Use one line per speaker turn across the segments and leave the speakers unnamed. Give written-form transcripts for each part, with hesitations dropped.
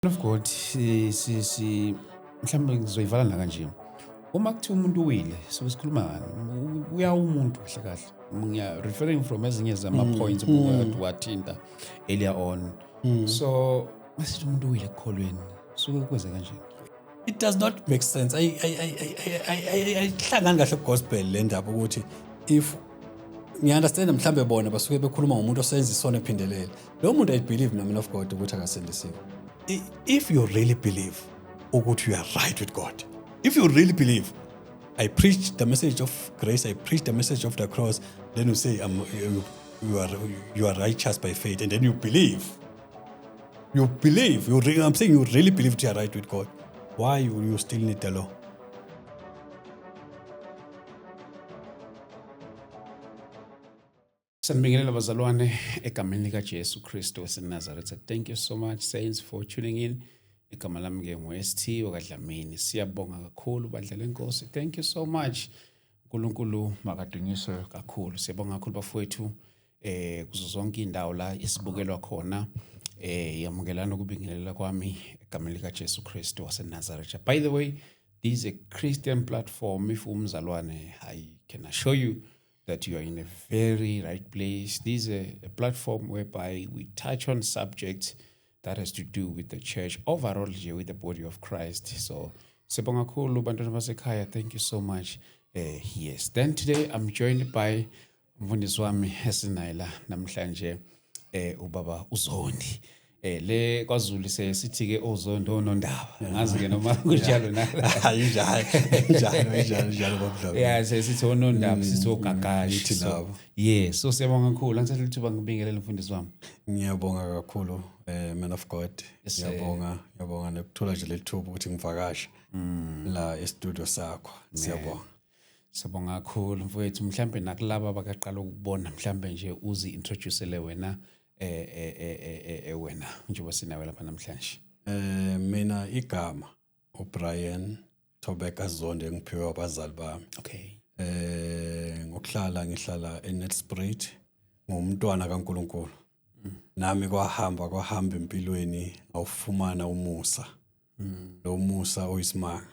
Of God mhlawumbe ngizoyivala la kanje. Uma kuthiwa umuntu uwile sokusikhuluma ngani? Uya umuntu kahle kahle. Ngiya referring from ezinye zama points wathinta earlier on. So masithi umuntu uwile ekukholweni suke kwenze kanje.
It does not make sense. Ayihlangani kahle gospel le ndaba ukuthi if ngiunderstand mhlambe bona basuke bekhuluma ngomuntu osenza isona ephindelele. Lo muntu I believe mina of God ukuthi akasindisiwe. If you really believe ukuthi you are right with God, if you really believe, I preach the message of grace, I preach the message of the cross, then you say you are righteous by faith, and then you believe. I'm saying you really believe that you are right with God. Why you still need the law?
Sanibingelela bazalwane egameni lika Jesu Kristu waseNazaretha. Thank you so much saints for tuning in. Igama lami ke ngu-ST wakadlamini. Siyabonga kakhulu bandla lenkosi. Thank you so much. uNkulunkulu makadunyiswe kakhulu. Siyabonga kakhulu bafowethu kuzo zonke indawo la esibukelwa khona. Yamukelana ukubingelela kwami egameni lika Jesu Kristu waseNazaretha. By the way, this is a Christian platform. If umzalwane, I can assure you that you are in a very right place. This is a platform whereby we touch on subjects that has to do with the church overall, with the body of Christ. So, Sebonga Kulu Bantwana Basekhaya, thank you so much. Yes. Then today I'm joined by Mfundisi wami Hesinayila namhlanje ubaba Uzoni. Le kwaZulu sithi ke ozondo onondaba. Ngazi ke noma kunjalo na.
Njalo bobudlaba.
Yeah, sithi onondaba sithi ogagashi
labo.
Yes, so siyabonga kakhulu. Angithatha lithuba ngibingelele mfundisi wami.
Ngiyabonga kakhulu man of God. Ngiyabonga nekuthola nje lethuba ukuthi ngivakashe la e-studio sakho. Siyabonga.
Siyabonga kakhulu mfowethu, mhlambe nakulabo abaqala ukubona mhlambe nje uzi introduceele wena wena njengoba sinawe lapha namhlanje.
Mina igama uBrian Thobeka Zonde ngiphiwe abazali bami.
Okay.
Ngihlala eNelspruit ngumntwana kaNkulunkulu. Nami kwahamba empilweni awufumana umusa. Lo musa oyisimanga.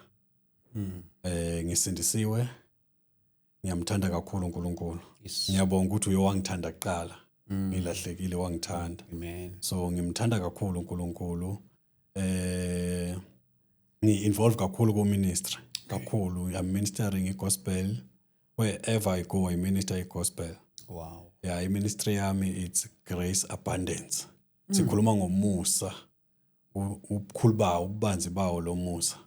Ngisindisiwe. Ngiyamthanda kakhulu uNkulunkulu. Ngiyabonga ukuthi uyowangithanda kuqala. Ngilahlekile wangithanda.
Amen.
So ngimthanda kakhulu uNkulunkulu. Ngi-involve kakhulu ku-ministry. Kakhulu. I'm ministering i-gospel. Wherever I go, I minister i-gospel.
Wow.
Yeah, i-ministry yami, it's Grace Abundance. Sikhuluma ngomusa. Ubukhulu bawo, ububanzi bawo lo musa.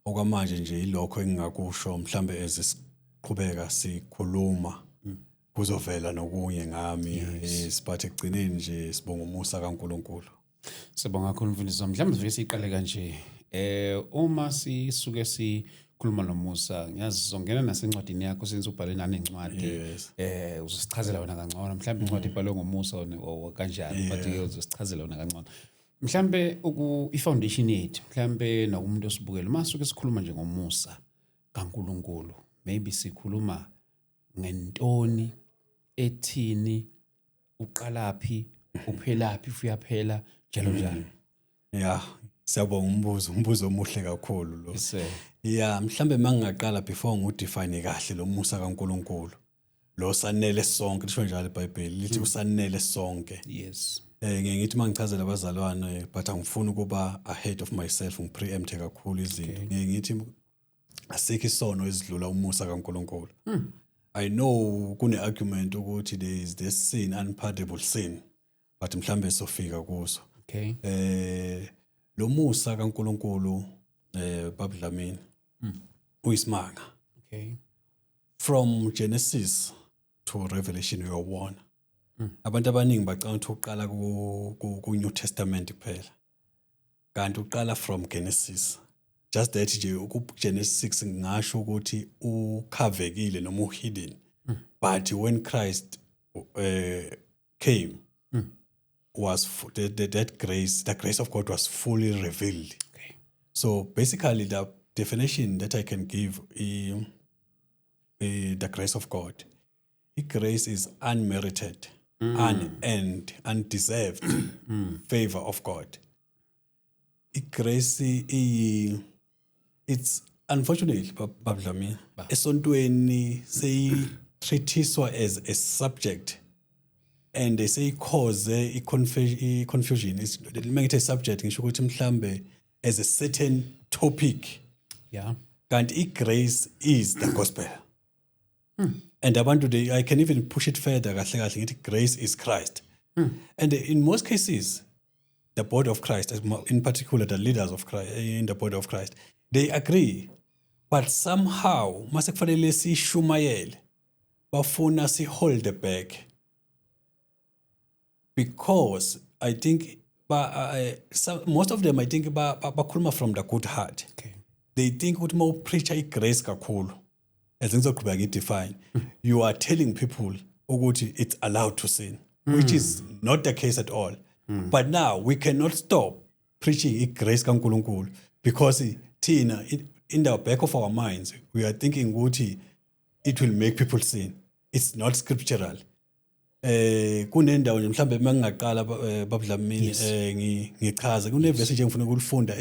Okwamanje nje ilokho engingakusho mhlambe ezisiqhubeka sikhuluma. Kuzovela nokunye ngami. Siphathe ekugcineni nje sibonga umusa kaNkulunkulu.
Sibonga kakhulu mfundisi wami. Mhlawumbe sive siqale kanje. Uma sisuke sikhuluma nomusa, ngiyazi sizongena nasencwadini yakho senze ubhale nani incwadi. Uzosichazela wena kangcono. Mhlawumbe incwadi ibhalwe ngomusa kanjani, but uzosichazela wena kangcono. Mhlawumbe i-foundation yethu, mhlawumbe nakumuntu osibukela, masuke sikhuluma nje ngomusa kaNkulunkulu. Maybe sikhuluma ngentoni, ethini, uqalaphi, uphelaphi, uyaphela njalo.
Yeah, siyabonga umbuzo omuhle kakhulu lo.
Yes.
Yeah, mhlambe mangaqala before ngudefine kahle lo musa kaNkulunkulu. Lo sanele sonke, lisho njalo iBhayibheli lithi usanele sonke.
Yes.
Ngithi mangichazela abazalwane but angifuni ukuba ahead of myself ngipreempt kakhulu izinto. Ngithi asikho isono esidlula umusa kaNkulunkulu. I know kune argument ukuthi there is this sin, unpardonable sin, but mhlambe sofika kuso.
Okay.
Lo musa kaNkulunkulu babudlamini uyisimanga.
Okay.
From Genesis to Revelation uyawona. Abantu abaningi bacanga ukuthi uqala ku New Testament kuphela. Kanti uqala from Genesis. Just that nje ku-Genesis 6 ngisho ukuthi ukhavekile noma uhidden. But when Christ came, was that grace, the grace of God was fully revealed.
Okay.
So basically the definition that I can give the grace of God. Grace is unmerited unearned, undeserved favor of God. Grace, it's unfortunately, Babdlami, esontweni seyitreatiswa as a subject, and they say cause confusion. It's make it a subject ngisho ukuthi mhlambe as a certain topic.
Yeah.
Kanti grace is the gospel. And I can even push it further. Grace is Christ. And in most cases, the body of Christ, in particular the leaders of Christ in the body of Christ, they agree. But somehow, masekufanele sishumayele, bafuna si hold back. Because I think most of them, I think, bakhuluma from the good heart.
Okay.
They think ukuthi uma preacher grace kakhulu, as ngizoqhubeka define, you are telling people ukuthi it's allowed to sin, which is not the case at all. But now we cannot stop preaching grace kaNkulunkulu because Tina, in the back of our minds, we are thinking ukuthi it will make people sin. It's not scriptural. Kunendawo nje mhlambe mangaqala Babdlamini ngichaza kunevesi nje ngifuna ukulifunda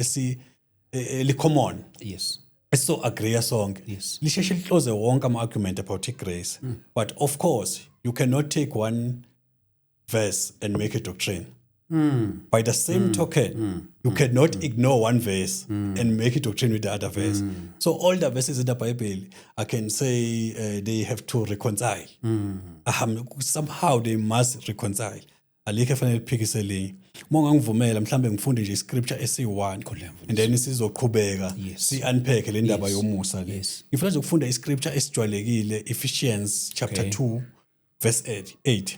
li common.
Yes.
So agree sonke.
Yes.
Lisheshe liclose wonke ama argument about grace. But of course, you cannot take one verse and make a doctrine. By the same token, you cannot ignore one verse and make a doctrine with the other verse. So all the verses in the Bible, I can say they have to reconcile. Somehow they must reconcile. Alike fanele phikisele. Mongangivumela mhlambe ngifunde nje scripture esi1 and then sizoqhubeka si unpack le ndaba yomusa le. Ngifuna nje ukufunda iscripture esijwalekile Ephesians chapter 2 verse 8.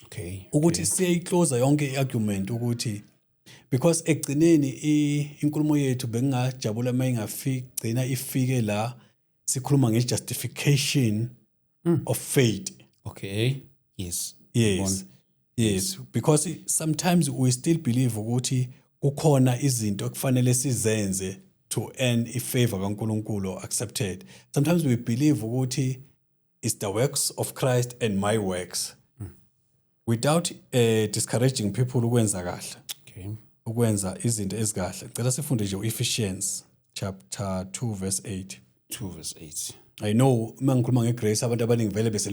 Okay.
Ukuthi siyayiclose yonke iargument ukuthi because egcineni inkulumo yethu bengingajabula mayingafika ifike la sikhuluma ngejustification of faith.
Okay. Yes.
Yes, because sometimes we still believe ukuthi kukhona izinto ekufanele sizenze to earn ifavor kaNkulunkulu accepted. Sometimes we believe ukuthi it's the works of Christ and my works. Without discouraging people ukwenza kahle.
Okay.
Ukwenza izinto ezikahle. Ngicela sifunde nje Ephesians chapter 2 verse 8.
2 verse 8.
I know mangikhuluma ngegrace abantu abaningi vele bese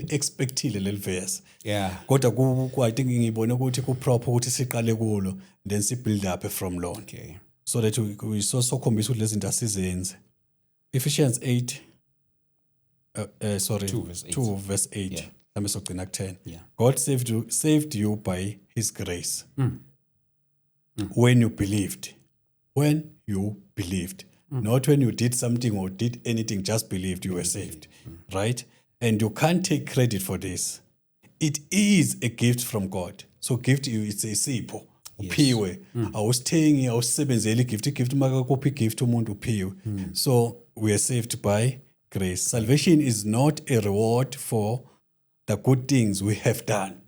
expectile leli verse.
Yeah.
Kodwa I think ngibone ukuthi ku proper ukuthi siqale kulo then si build up from lo.
Okay.
So that we so khombisa ukuthi lezi zinto asizenze. Ephesians 8 2 verse 8.
Yeah.
Lambe sogcina ku 10.
Yeah.
God saved you by his grace. When you believed. Not when you did something or did anything, just believed you were saved. Right? And you can't take credit for this. It is a gift from God. So gift it's a sipho. Uphiwe. Awusithengi, awusebenzeli gift makakuphi gift umuntu uphiwe. So we are saved by grace. Salvation is not a reward for the good things we have done.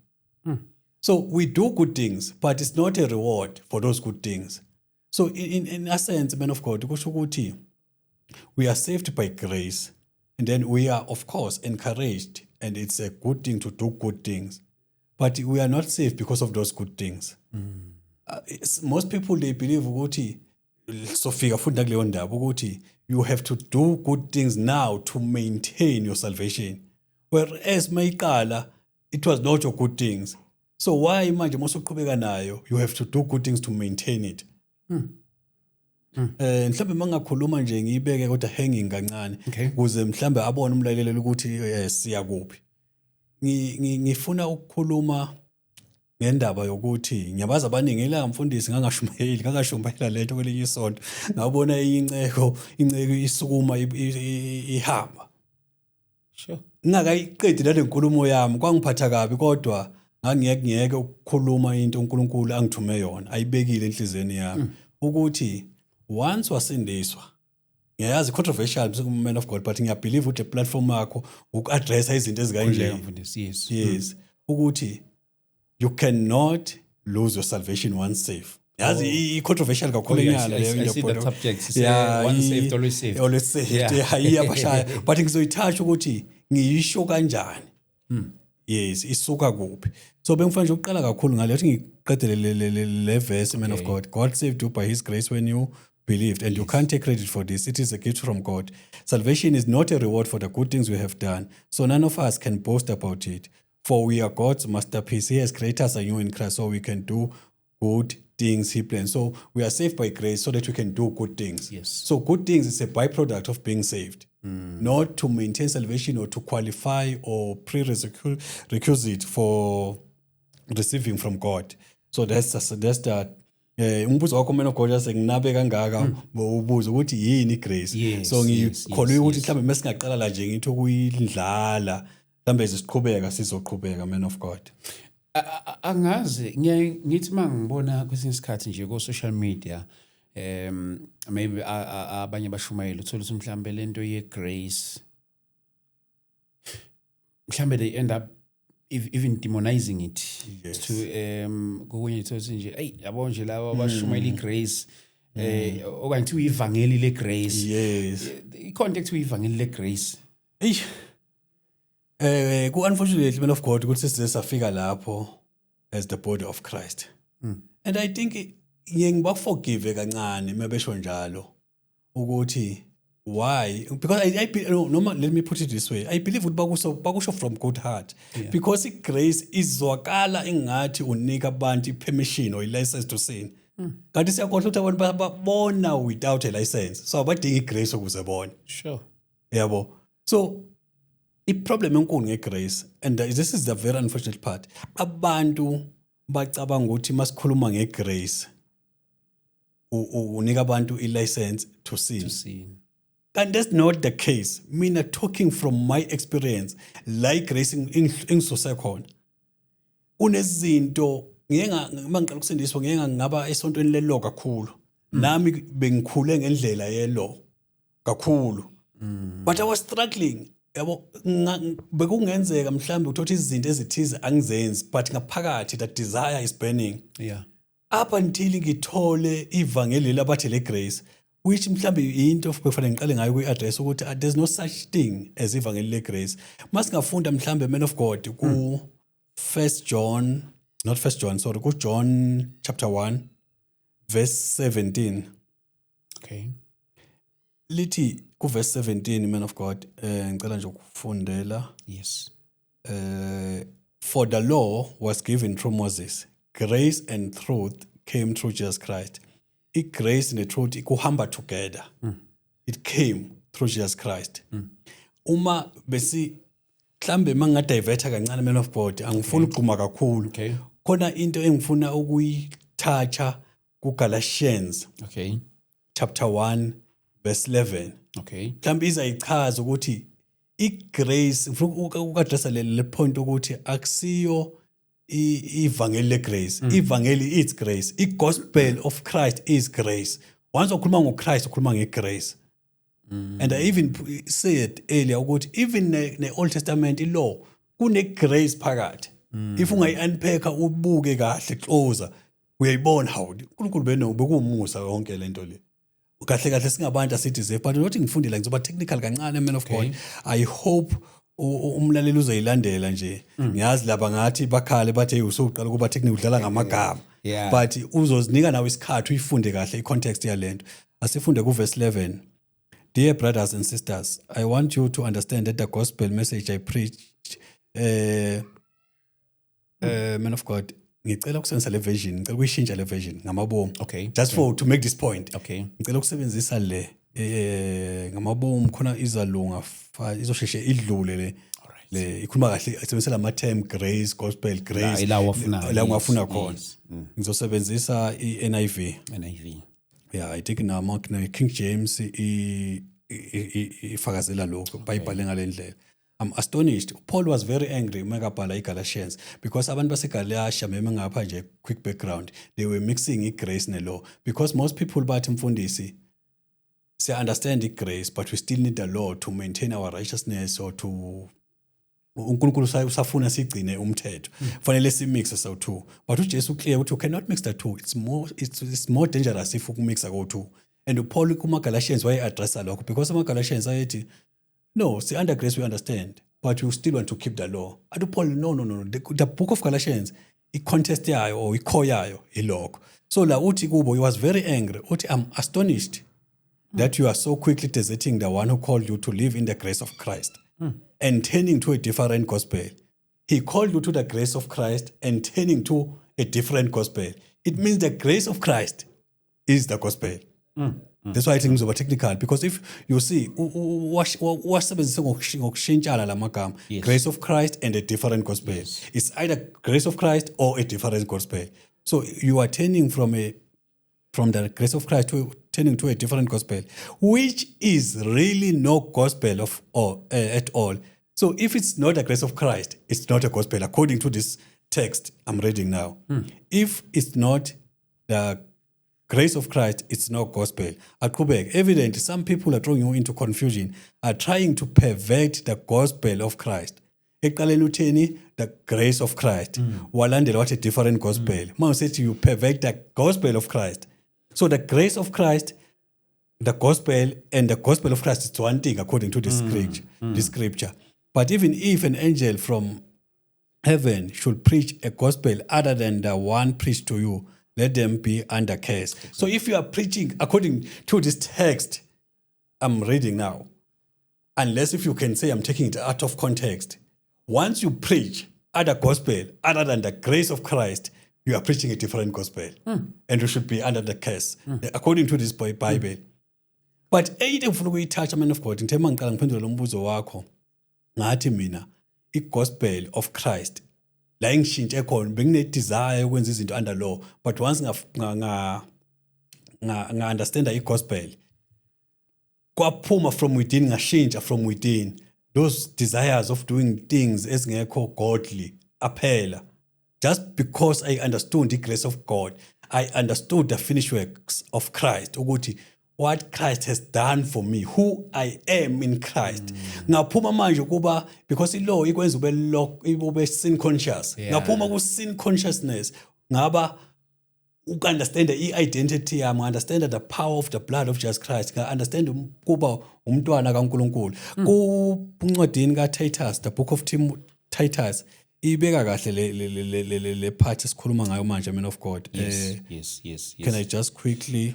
So we do good things, but it's not a reward for those good things. So in essence, men of God, we are saved by grace, and then we are, of course, encouraged, and it's a good thing to do good things. But we are not saved because of those good things. Most people, they believe, you have to do good things now to maintain your salvation. Whereas Maikala, it was not your good things. So why imagine you have to do good things to maintain it? Mhlambe mangakhuluma nje ngibeke kodwa hanging kancane ukuze mhlambe abone umlaleli ukuthi siya kuphi. Ngifuna ukukhuluma ngendaba yokuthi ngiyabaza abaningi la mfundisi ngangashumayela lento kwelinye isonto ngabona inceko isukuma ihamba.
Sure.
Ngakayiqedi nale nkulumo yami kwangiphatha kabi kodwa ngangiyeke ukukhuluma into uNkulunkulu angithume yona ayibekile enhlizweni yami ukuthi once wasindiswa ngiyazi controversial man of God but ngiyabelieve ukuthi platform yakho ukaddressa izinto ezikanje. Yes ukuthi you cannot lose your salvation once saved. Yazi i-controversial kakhulu nyala leyo.
I see the subject. Yeah, once saved, always saved.
Always saved. Yeah, bashaya. But ngizoyithatha ukuthi ngiyisho kanjani. yes isuka kuphi. So bengifanele ukuqala kakhulu ngale ukuthi ngiqedele le verse, man of God. God saved you by his grace when you believed, and you can't take credit for this. It is a gift from God. Salvation is not a reward for the good things we have done, so none of us can boast about it. For we are God's masterpiece. He has created us anew in Christ so we can do good things he plans. So we are saved by grace so that we can do good things.
Yes.
So good things is a byproduct of being saved, not to maintain salvation or to qualify or prerequisite for receiving from God. So that's that. Umbuzo wakho man of God yase nginabe kangaka ubuza ukuthi yini grace. So ngikholwe ukuthi mhlawumbe mesingaqala la nje ngithi ukuyidlala mhlawumbe siqhubeka sizoqhubeka, man of God.
Angazi ngithi mangibona kwesinye isikhathi nje ku social media maybe abanye bashumayela uthola ukuthi mhlawumbe lento ye grace mhlawumbe they end up even demonizing it.
Yes.
To kunye thothi nje hey yabo nje laba bashumayela igrace okanye thi uyivangeli le grace.
Yes.
I context uyivangeli le grace.
Ku unfortunately, man of God, ukuthi sesafika lapho as the body of Christ. And I think ngiba forgive kancane mebesho njalo ukuthi why, because I let me put it this way, I believe ukuthi bakusho from good heart, because grace izwakala ingathi unika abantu permission or license to sin. Kanti siyakhohlwa ukuthi abantu babona without a license, so abadinga grace ukuze bona.
Sure.
Yabo. So i-problem enkulu ngegrace, and this is the very unfortunate part, abantu bacabanga ukuthi masikhuluma ngegrace unika abantu i-license to sin. And that's not the case. Mina talking from my experience, like grace ingisose khona unezinto mangiqala ukusindiswa ngaba esontweni lelo kakhulu, nami bengikhule ngendlela yelo kakhulu, but I was struggling. Yabo bekungenzeka mhlambe uthothi izinto ezithize angizenzi, but ngaphakathi that desire is burning.
Yeah.
Up until ngithole ivangeli labathi le grace, which mhlambe into bekufanele ngiqale ngayo ku-address ukuthi there's no such thing as ivangeli le grace. Masingafunda mhlambe man of God ku ku John chapter 1 verse 17.
Okay.
Lithi ku verse 17, man of God, ngicela nje ukufundela.
Yes.
For the law was given through Moses, grace and truth came through Jesus Christ. Grace and the truth kuhamba together. It came through Jesus Christ. Uma besi mhlambe mangadiverta kancane, man of God, angifuni ukugquma kakhulu.
Okay.
Khona into engifuna ukuyithatha ku Galatians.
Okay.
Chapter 1 verse 11.
Okay.
Mhlambe izayichaza ukuthi igrace, ngifuna ukaddressa le point ukuthi akusiyo ivangeli legrace. Ivangeli is grace. I-gospel of Christ is grace. Once ukhuluma ngoChrist ukhuluma ngegrace. And I even said earlier ukuthi even ne-Old Testament law kune grace phakathi. If ungayi-unpacka ubuke kahle closer uyayibona how uNkulunkulu bekuwumusa yonke lento le. Kahle singabantu asideserve, but not ngifundela ngizoba technical kancane, man of God. I hope umlaleli uzoyilandela nje. Ngiyazi laba ngathi bakhale bathi usuqala kuba technical udlala ngamagama, but uzozinika nawe isikhathi uyifunde kahle i-context yalento. Asifunde ku verse 11. Dear brothers and sisters, I want you to understand that the gospel message I preached, man of God, ngicela ukusebenzisa le version, ngicela ukuyishintsha le version ngamabomu.
Okay.
Just for to make this point.
Okay.
Ngicela ukusebenzisa le ngamabomu khona izalunga izosheshe idlule le ikhuluma kahle isebenzisa lama term grace, gospel, grace la ungafuna khona. Ngizosebenzisa i-NIV. Yeah, I think na King James ifakazela lokho bayibhale ngalendlela. I'm astonished. Paul was very angry megabhala iGalatians because abantu baseGalatia meme ngapha nje quick background, they were mixing igrace ne-law, because most people bathi mfundisi siya understand igrace but we still need the law to maintain our righteousness or to uNkulunkulu usafuna sigcine umthetho. Fanele simixe so two. But uJesu clear ukuthi you cannot mix the two. It's more dangerous if ukumixa ko two. And Paul kuma Galatians why address lokho because ama Galatians ayethi no, see under grace we understand. but you still want to keep the law. Adu Paul, no. The book of Galatians, i-contest yayo or i-core yayo, ilokho. So la uthi kubo, he was very angry. Uthi, I'm astonished that you are so quickly deserting the one who called you to live in the grace of Christ and turning to a different gospel. He called you to the grace of Christ and turning to a different gospel. It means the grace of Christ is the gospel. That's why I think it's over technical, because if you see wasebenzise ngokushintshana la magama, grace of Christ and a different gospel. It's either grace of Christ or a different gospel. So you are turning from the grace of Christ to turning to a different gospel, which is really no gospel at all. So if it's not the grace of Christ, it's not a gospel, according to this text I'm reading now. If it's not the grace of Christ, it's no gospel. Evidently, some people are throwing you into confusion, are trying to pervert the gospel of Christ. The grace of Christ. Walandela what a different gospel. Man said to you, pervert the gospel of Christ. So the grace of Christ, the gospel, and the gospel of Christ is one thing according to this scripture. But even if an angel from heaven should preach a gospel other than the one preached to you, let them be under curse. So if you are preaching according to this text I'm reading now, unless if you can say I'm taking it out of context, once you preach other gospel other than the grace of Christ, you are preaching a different gospel. And you should be under the curse, according to this Bible. But eyide ngifuna ukuyithatha, man of God, ngithe mangiqala ngiphendule lo mbuzo wakho, ngathi mina i-gospel of Christ la ngishintshe khona, benginedesire ukwenza izinto under law, but once nga-understanda i-gospel, kwaphuma from within, ngashintsha from within. Those desires of doing things ezingekho godly aphela. Just because I understood the grace of God, I understood the finished works of Christ. Ukuthi what Christ has done for me, who I am in Christ. Ngaphuma manje kuba, because i-law ikwenza ube sin conscious. Ngaphuma ku sin consciousness, ngaba understand the identity, I understand the power of the blood of Jesus Christ. I understand kuba umntwana kaNkulunkulu. Ku-ncwadini ka-Titus, the book of Titus, ibeka kahle le part esikhuluma ngayo manje, man of God.
Yes.
Can I just quickly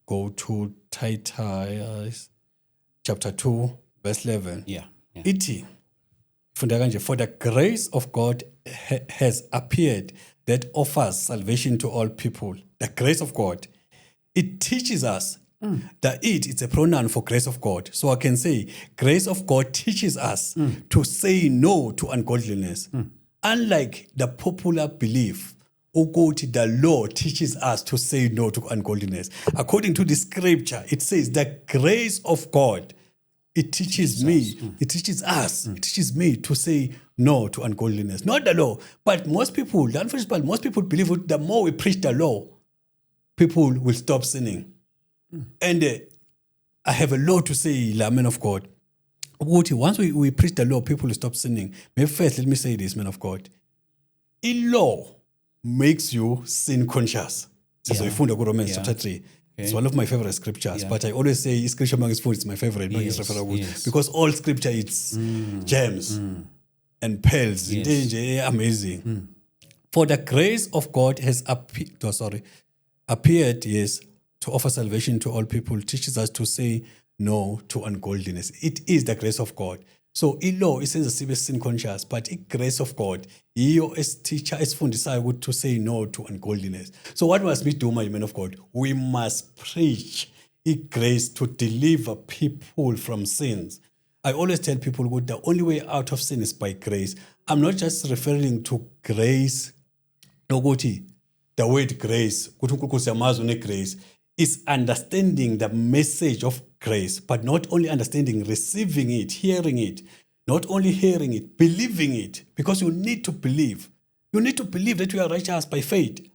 go to Titus chapter 2 verse 11?
Yeah.
Iti funda kanje, for the grace of God has appeared that offers salvation to all people. The grace of God, it teaches us that it's a pronoun for grace of God. So I can say grace of God teaches us to say no to ungodliness. Unlike the popular belief, the law teaches us to say no to ungodliness. According to the scripture, it says the grace of God, it teaches me, it teaches us, it teaches me to say no to ungodliness. Not the law, but most people, the unfortunate part, most people believe that the more we preach the law, people will stop sinning. And I have a lot to say, man of God. Once we preach the law, people will stop sinning. Maybe first, let me say this, man of God. In law makes you sin conscious. So if you find Romans chapter 3, it's one of my favorite scriptures. But I always say scripture magazine food is my favorite. Because all scripture it's gems and pearls. Amazing. For the grace of God has appeared, yes, to offer salvation to all people, teaches us to say no to ungodliness. It is the grace of God. So i-law isenza sibe sin conscious, but i-grace of God iyo esiteacher esifundisayo to say no to ungodliness. So what must we do, my man of God? We must preach i-grace to deliver people from sins. I always tell people that the only way out of sin is by grace. I'm not just referring to grace, the word grace, grace is understanding the message of grace, but not only understanding, receiving it, hearing it, not only hearing it, believing it, because you need to believe. You need to believe that you are righteous by faith.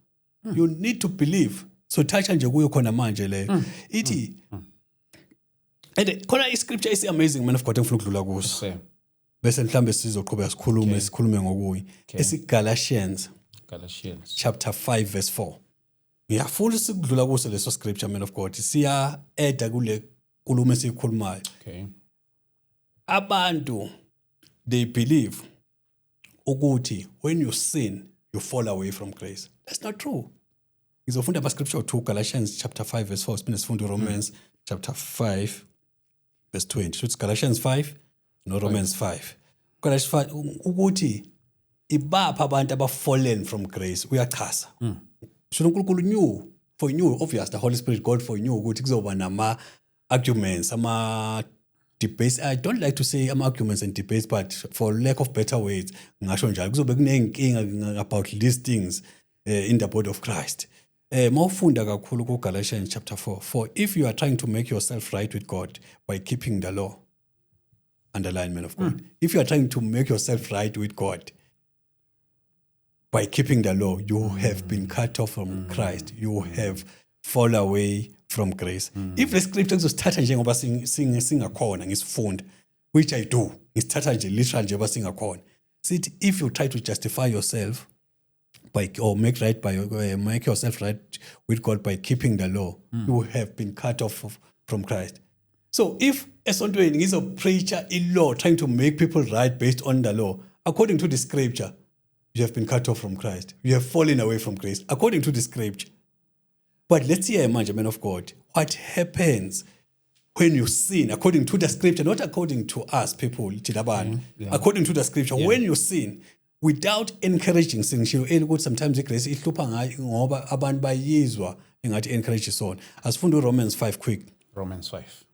You need to believe. So touch nje kuyo khona manje le. Ithi and khona iscripture is amazing, man of God, engifuna ukudlula kuso. Bese mhlambe sizoqhubeka sikhulume ngokuyi. Esi-Galatians chapter 5 verse 4. Ngiyafuna sikudlula kuso leso scripture, man of God. Siya add kule nkulumo esikhulumayo. Abantu they believe ukuthi when you sin, you fall away from grace. That's not true. Ngizofunda ama-scripture to Galatians chapter 5 verse 4. Siphinde sifunde Romans chapter 5 verse 20. So it's Galatians 5 no Romans 5. Galatians 5 ukuthi ibapha abantu abafallen from grace uyachaza. So uNkulunkulu knew, for you, obvious, the Holy Spirit, God for you, ukuthi kuzoba nama arguments, ama debates. I don't like to say arguments and debates, but for lack of better words, ngasho njalo kuzobe kunenkinga about these things in the body of Christ. Mawufunda kakhulu ku Galatians chapter 4. For if you are trying to make yourself right with God by keeping the law, underline, man of God. If you are trying to make yourself right with God by keeping the law, you have been cut off from Christ. You have fallen away from grace. If the scripture ngizosithatha njengoba singakhona ngisifunda, which I do, ngisithatha nje literal njengoba singakhona. Sithi if you try to justify yourself by or make yourself right with God by keeping the law, you have been cut off from Christ. So if esontweni ngizopreacher law trying to make people right based on the law, according to the scripture, you have been cut off from Christ. You have fallen away from grace, according to the scripture. But let's hear, man of God, what happens when you sin, according to the scripture, not according to us people, according to the scripture, when you sin, without encouraging sin, sometimes grace ihlupha ngayo ngoba abantu bayizwa engathi encourage isona. Asifunda Romans 5 quick.
Romans 5.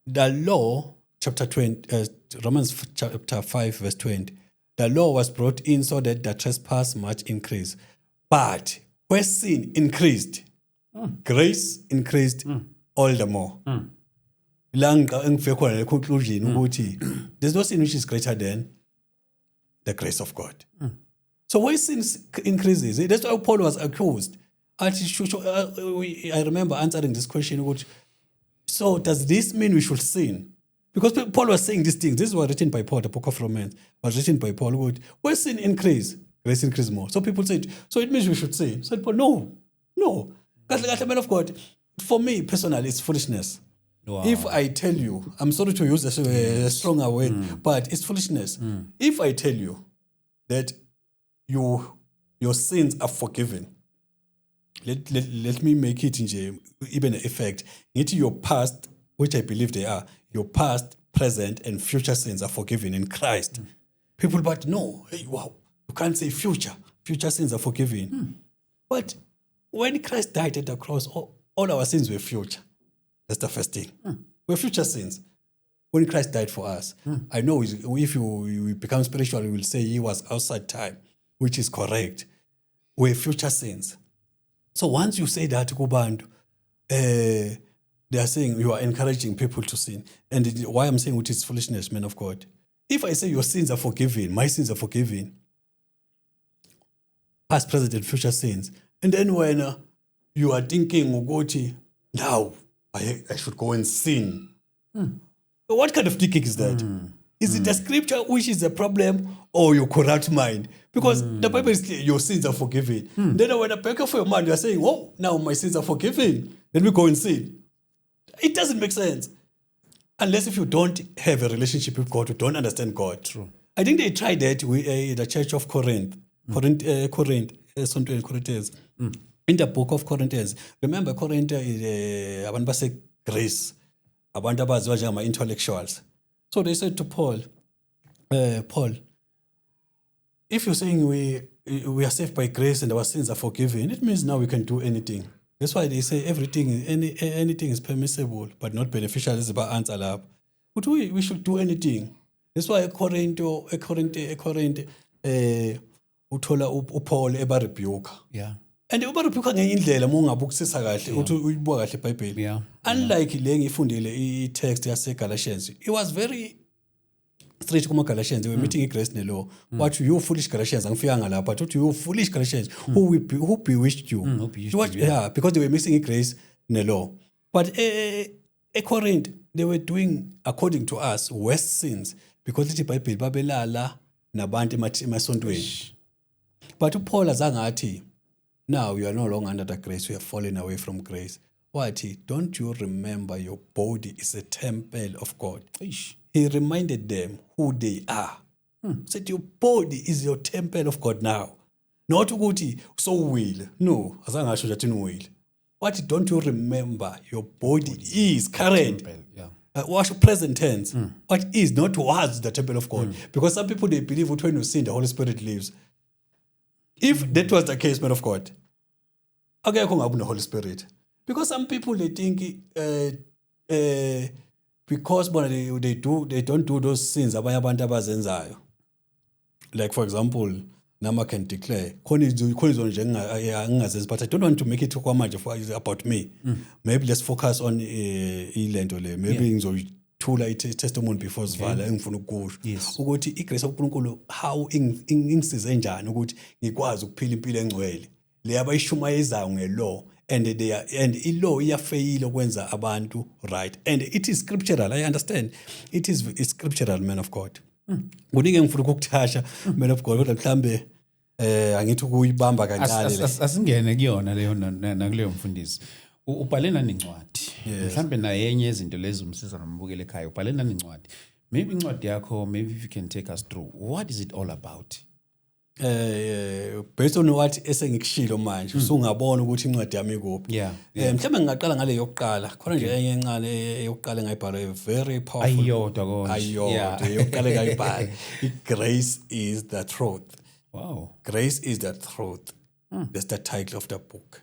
The law, Romans chapter 5 verse 20. The law was brought in so that the trespass might increase. But where sin increased, grace increased all the more. Conclusion, there's no sin which is greater than the grace of God. So where sin increases, that's why Paul was accused. I remember answering this question. So does this mean we should sin? Because Paul was saying these things. This was written by Paul, the book of Romans was written by Paul. Where sin increase, grace increase more. So people said, so it means we should sin. So Paul, no. As a man of God, for me personally, it's foolishness. Wow. If I tell you, I'm sorry to use a stronger word, but it's foolishness. If I tell you that your sins are forgiven, let me make it in even effect. Into your past, which I believe they are, your past, present, and future sins are forgiven in Christ. People, but no, hey, wow, you can't say future. Future sins are forgiven. But when Christ died at the cross, all our sins were future. That's the first thing. We're future sins. When Christ died for us, I know if you become spiritual, you will say he was outside time, which is correct. We're future sins. So once you say that, Kubandu, they are saying you are encouraging people to sin. And why I'm saying which is foolishness, man of God. If I say your sins are forgiven, my sins are forgiven, past, present, and future sins, and then when you are thinking, Ugoti, now I should go and sin. What kind of thinking is that? Is it the scripture which is the problem or your corrupt mind? Because the Bible is clear, your sins are forgiven. Then when I back of your mind, you are saying, oh, now my sins are forgiven. Let me go and sin. It doesn't make sense. Unless if you don't have a relationship with God, you don't understand God.
True.
I think they tried that with the church of Corinth. Corinthians. In the book of Corinthians. Remember, Corinth is abantu base Greece. Abantu abaziwa njengama intellectuals. So they said to Paul, if you're saying we are saved by grace and our sins are forgiven, it means now we can do anything. That's why they say anything is permissible, but not beneficial. This is about answer lab. But we should do anything. That's why Corinth, uthola uPaul eba rebuke.
Yeah.
And uba rebuke ngenye indlela mongabukisisa kahle uthi uyibuka kahle iBhayibheli.
Yeah.
Unlike le ngifundile i-text yase Galatians. It was very straight kuma Galatians. They were meeting iGrace nelaw. What you foolish Galatians angifika ngala but what you foolish Galatians who bewitched you?
Who bewitched you?
Yeah, because they were missing iGrace nelaw. But Corinth, they were doing according to us worse sins because lithi iBhayibheli babelala nabantu emasontweni. But uPaul azangathi now you are no longer under the grace, you have fallen away from grace. What? Don't you remember your body is a temple of God? He reminded them who they are. Said your body is your temple of God now. Not ukuthi so will. No, azange asho nje will. What don't you remember? Your body is current.
Yeah.
What's present tense? What is not was the temple of God? Because some people they believe that when you sin, the Holy Spirit lives. If that was the case, man of God, okay, I can't the Holy Spirit. Because some people they think because they don't do those sins. Like for example, Nama can declare, but I don't want to make it too much about me. Maybe let's focus on Ilendole. Maybe ngizothola testimony before sivala engifuna ukusho ukuthi igrace kaNkulunkulu how ingisize njani ukuthi ngikwazi ukuphila impilo engcwele le abayishumayezayo ngelaw and ilaw iyafeyila ukwenza abantu right and it is scriptural. I understand it's scriptural, man of God. Kuningi ngifuna ukukuthasha man of God kodwa mhlambe angithi ukuyibamba kancane
asingene kuyona leyo nakuleyo mfundisi. Ubhale nani incwadi mhlambe na yenye izinto lezi umsiza nombukele ekhaya ubhale nani incwadi. Maybe incwadi yakho, maybe if you can take us through what is it all about.
Based on what esengikushilo manje usungabona ukuthi incwadi yami ikuphi. Mhlambe ngingaqala ngale yokuqala khona nje enye encane yokuqala ngayibhala very powerful.
Ayodwa
yokuqala ngayibhala. Grace is the truth.
Wow.
Grace is the truth. That's the title of the book.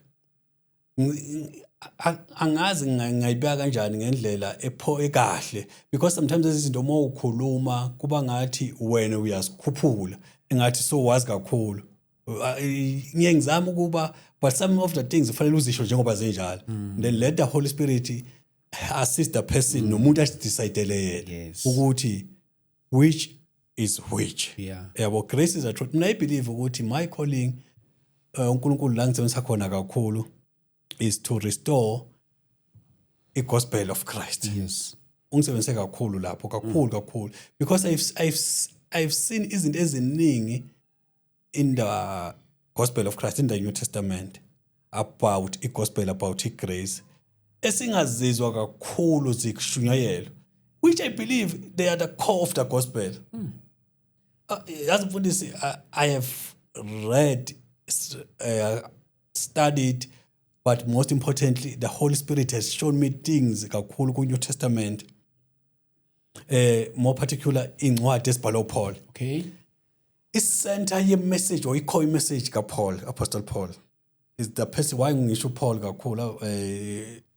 Angazi ngayibeka kanjani ngendlela ekahle because sometimes izinto uma ukhuluma kuba ngathi wena uyasikhuphula engathi so wazi kakhulu. Ngiyengizama ukuba but some of the things kufanele uzisho njengoba zinjalo. Then let the Holy Spirit assist the person nomuntu asidecide yena ukuthi which is which. Yabo grace is a truth. Mina I believe ukuthi my calling uNkulunkulu la ngizenzisa khona kakhulu is to restore a gospel of Christ.
Yes.
Ungisebenzise kakhulu lapho kakhulu because I've seen izinto eziningi in the gospel of Christ in the New Testament about a gospel about grace esingazizwa kakhulu zikushunyayelwa which I believe they are the core of the gospel. As mfundisi I have read studied but most importantly the Holy Spirit has shown me things kakhulu ku New Testament more particular incwadi esibhalwe Paul.
Okay.
Iscenter ye message or i-core message kaPaul, Apostle Paul is the person why ngisho Paul kakhulu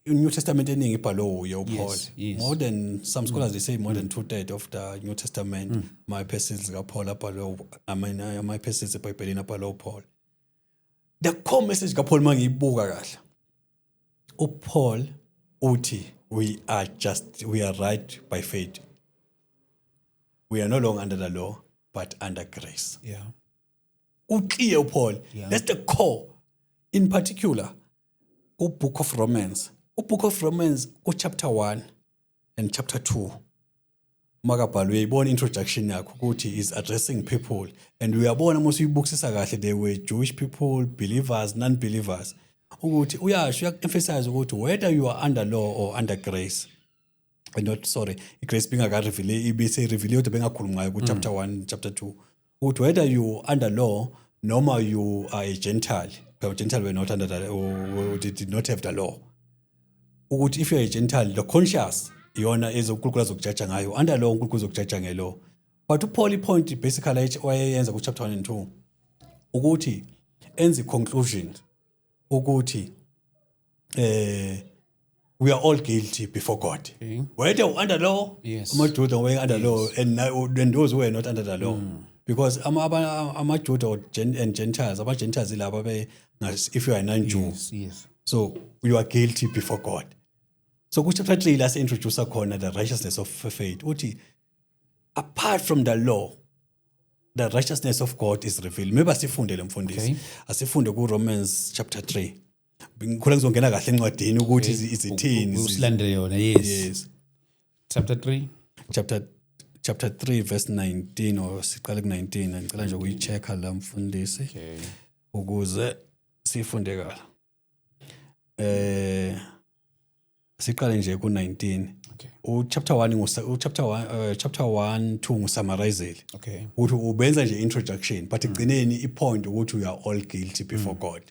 New Testament eningi ibhalwe Paul. More than some scholars they say more than 2/3 of the New Testament my epistles kaPaul abhalwe my epistles eBhayibhelini abhalwe Paul. The core message kaPaul mangiyibuka kahle uPaul uthi we are right by faith. We are no longer under the law but under grace. Uclear Paul. That's the core. In particular, book of Romans. Book of Romans, chapter 1 and chapter 2. Magabhalwe ibona introduction yakho ukuthi is addressing people and we are born most books kahle they were Jewish people, believers, non-believers. Ukuthi uyasho emphasize ukuthi whether you are under law or under grace. Not sorry, grace being a reveal ibise reveal to bengakhuluma ngayo ku chapter 1 chapter 2. Ukuthi whether you under law noma you are a Gentile. The Gentile were not under the law or did not have the law. Ukuthi if you are a Gentile the conscious yona ezonkulunkulu azokujudge ngayo under law uNkulunkulu uzokujudge ngelaw. But uPaul point basically wayenza ku chapter 1 and 2 ukuthi enze conclusion ukuthi we are all guilty before God. Whether under law, amaJuda were under law, and those who were not under the law. Because amaJuda and Gentiles, Gentiles if you are a non-Jew. So you are guilty before God. So chapter 3 let's introduce the righteousness of faith. Apart from the law, the righteousness of God is revealed. Maybe asifunde lemfundisi. Asifunde ku Romans chapter 3. Ngikhona ngizongena kahle encwadini ukuthi izithini
usilandele yona. Yes. Chapter 3
verse 19 or siqale ku 19 ngicela nje ukuyichecka la mfundisi ukuze sifunde kahle. siqale nje ku-19
Okay.
uchapter 1 2 ngusummarizele
Okay.
ukuthi ubenza nje introduction but ekugcineni ipoint ukuthi we are all guilty before God.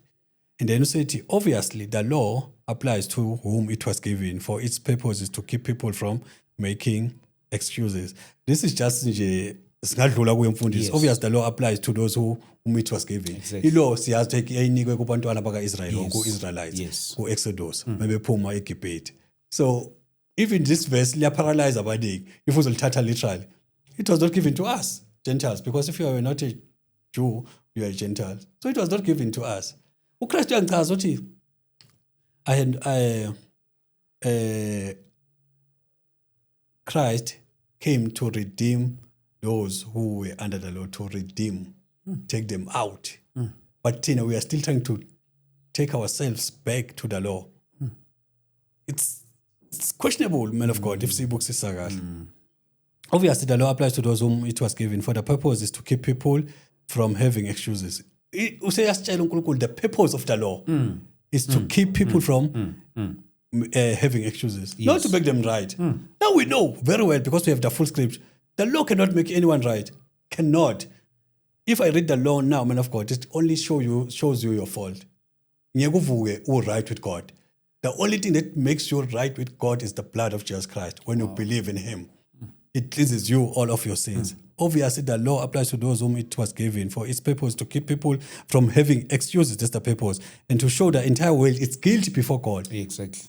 And then usethi obviously the law applies to whom it was given, for its purpose is to keep people from making excuses. This is just nje singadlula kwemfundiso.
Yes.
Obviously the law applies to those whom it was given.
Exactly.
I-law siyazi ukuthi yayinikwe kubantwana baka-Israyeli
Yes.
ku-Israelites
Yes.
ku-Exodus bebephuma eGibhithe. So even this verse liyaparalyze abaningi if uzolithatha literally. It was not given to us Gentiles, because if you are not a Jew you are a Gentile. So it was not given to us. uKristu uyangichaza uthi Christ came to redeem those who were under the law, to redeem, take them out. But Tina, we are still trying to take ourselves back to the law. It's questionable, man of God, if books is obviously the law applies to those whom it was given, for the purpose is to keep people from having excuses. The purpose of the law is to keep people from having excuses, not to make them right. Now we know very well, because we have the full script, the law cannot make anyone right. Cannot. If I read the law now, man of God, it only shows you your fault. You're right with God. The only thing that makes you right with God is the blood of Jesus Christ. When you believe in Him, it cleanses you all of your sins. Obviously, the law applies to those whom it was given, for its purpose to keep people from having excuses. That's the purpose, and to show the entire world it's guilty before God.
Exactly.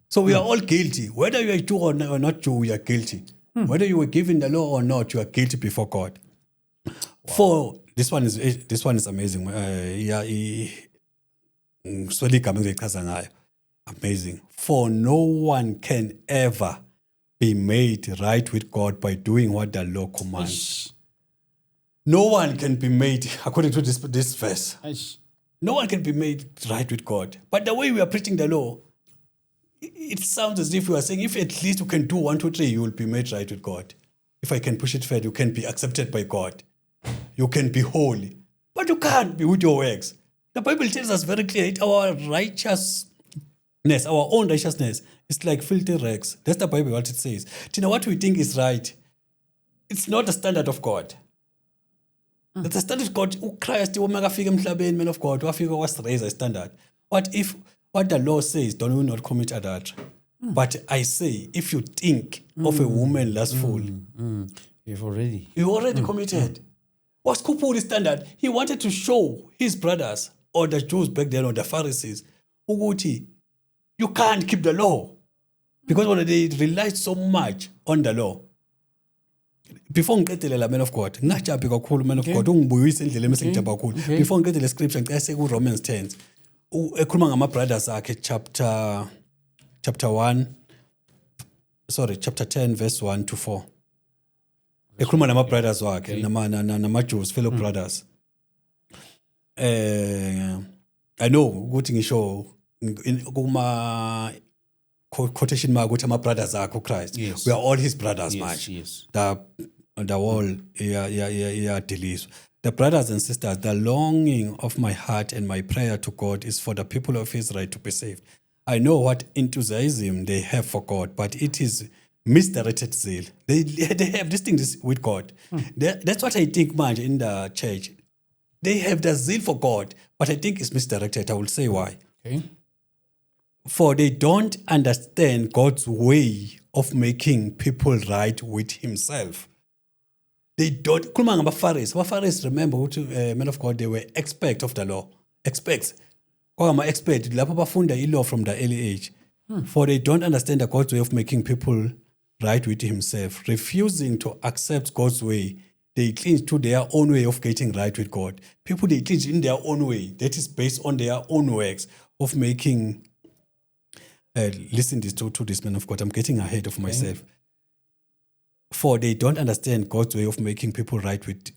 So we are all guilty. Whether you are Jew or not Jew, we are guilty. Whether you were given the law or not, you are guilty before God. For this one is amazing. Amazing. For no one can ever be made right with God by doing what the law commands. No one can be made, according to this verse. No one can be made right with God. But the way we are preaching the law, it sounds as if we are saying, if at least you can do 1, 2, 3, you will be made right with God. If I can push it further, you can be accepted by God. You can be holy. But you can't be with your works. The Bible tells us very clearly that our righteousness, our own righteousness, is like filthy rags. That's the Bible, what it says. Do you know what we think is right? It's not the standard of God. That's the standard of God. Christ, man of God, was raise a standard. What the law says, don't you not commit adultery? But I say, if you think of a woman lustful,
You've already
committed. Was Kupuri standard? He wanted to show his brothers, or the Jews back then, or the Pharisees, Uguti, you can't keep the law. Because when they relied so much on the law. Before ngiqedelela man of God, ngajabhi kakhulu man of God, ungibuyise indlela emesengijabha kakhulu. Before ngiqedele le scripture ngicase ku Romans 10. Ekhuluma ngama brothers akhe chapter 10 verse 1 to 4. Ekhuluma nama brothers wakhe nama Jews, fellow brothers. I know ukuthi ngisho kuma quotation mark ukuthi ama brothers akhe Christ.
Yes.
We are all his brothers, much.
Yes.
The wall deliswa. The brothers and sisters, the longing of my heart and my prayer to God is for the people of Israel to be saved. I know what enthusiasm they have for God, but it is misdirected zeal. They have this thing with God. That's what I think, man, in the church. They have the zeal for God, but I think it's misdirected. I will say why.
Okay.
For they don't understand God's way of making people right with Himself. They don't. Pharisees, remember, men of God, they were experts of the law. Experts. Expert. Law from the early age. For they don't understand God's way of making people right with Himself. Refusing to accept God's way, they cling to their own way of getting right with God. People, they cling in their own way. That is based on their own works of making. Listen to this, man of God. I'm getting ahead of myself. For they don't understand God's way of making people right with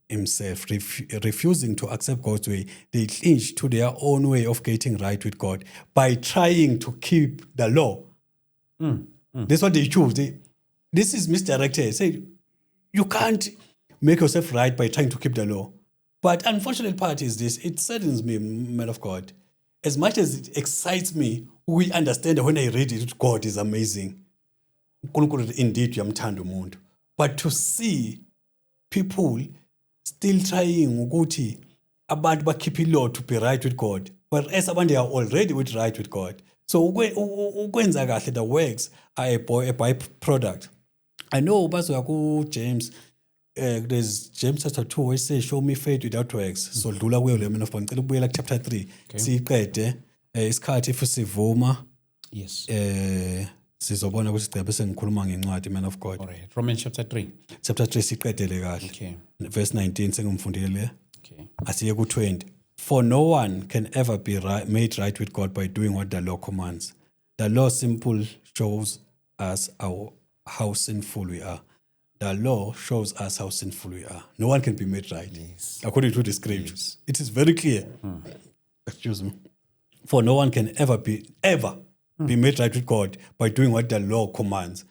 Himself. Refusing to accept God's way, they cling to their own way of getting right with God by trying to keep the law. That's what they choose. This is misdirected. Say, you can't make yourself right by trying to keep the law. But unfortunate part is this, it saddens me, man of God. As much as it excites me We understand that when I read it, God is amazing. Indeed, uyamthanda umuntu. But to see people still trying ukuthi abantu bakhiphe ilaw to be right with God, whereas abantu are already right with God. So ukwenza kahle, the works are a byproduct. I know bazoya ku-James, there's James chapter 2 where it says, show me faith without works. So dlula kuyo le man of God. Ngicela ukubuyela chapter 3. Siqede isikhathi if sivuma.
Yes.
Sizobona ukuthi sigcebe sengikhuluma ngencwadi man of God.
All right. Romans chapter 3.
Chapter 3 siqedele kahle.
Okay.
Verse 19 sengimfundile le.
Okay.
Asiye ku-20. For no one can ever be made right with God by doing what the law commands. The law simply shows us how sinful we are. The law shows us how sinful we are. No one can be made right.
Yes.
According to the scriptures. It is very clear. Excuse me. For no one can ever be made right with God by doing what the law commands.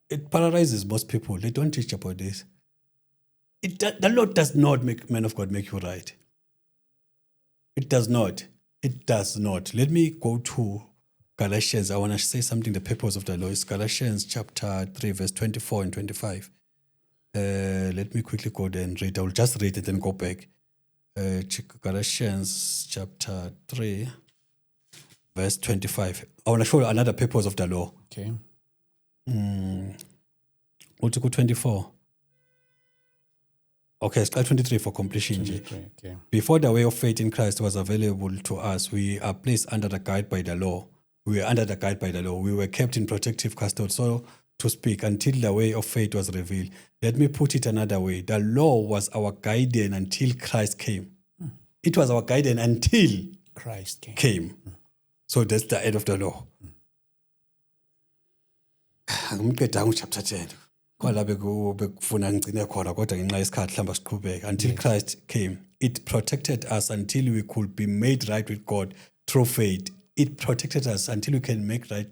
It paralyzes most people. They don't teach about this. The law does not make man of God make you right. It does not. It does not. Let me go to Galatians. I want to say something. The purpose of the law is Galatians chapter 3, verse 24 and 25. Let me quickly go there and read. I will just read it and go back. Galatians chapter 3, verse 25. I want to show you another purpose of the law.
Okay.
Article 24. Okay, start 23 for completion.
23, okay.
Before the way of faith in Christ was available to us, we are placed under the guide by the law. We were under the guide by the law. We were kept in protective custody, so to speak, until the way of faith was revealed. Let me put it another way. The law was our guidance until Christ came. It was our guidance until
Christ
came. So that's the end of the law. Ngimqeda chapter 10. Kwala bekufuna ngicine khona kodwa ngenxa yesikhathi hlamba siqhubeka until Christ came. It protected us until we could be made right with God through faith. It protected us until we can make right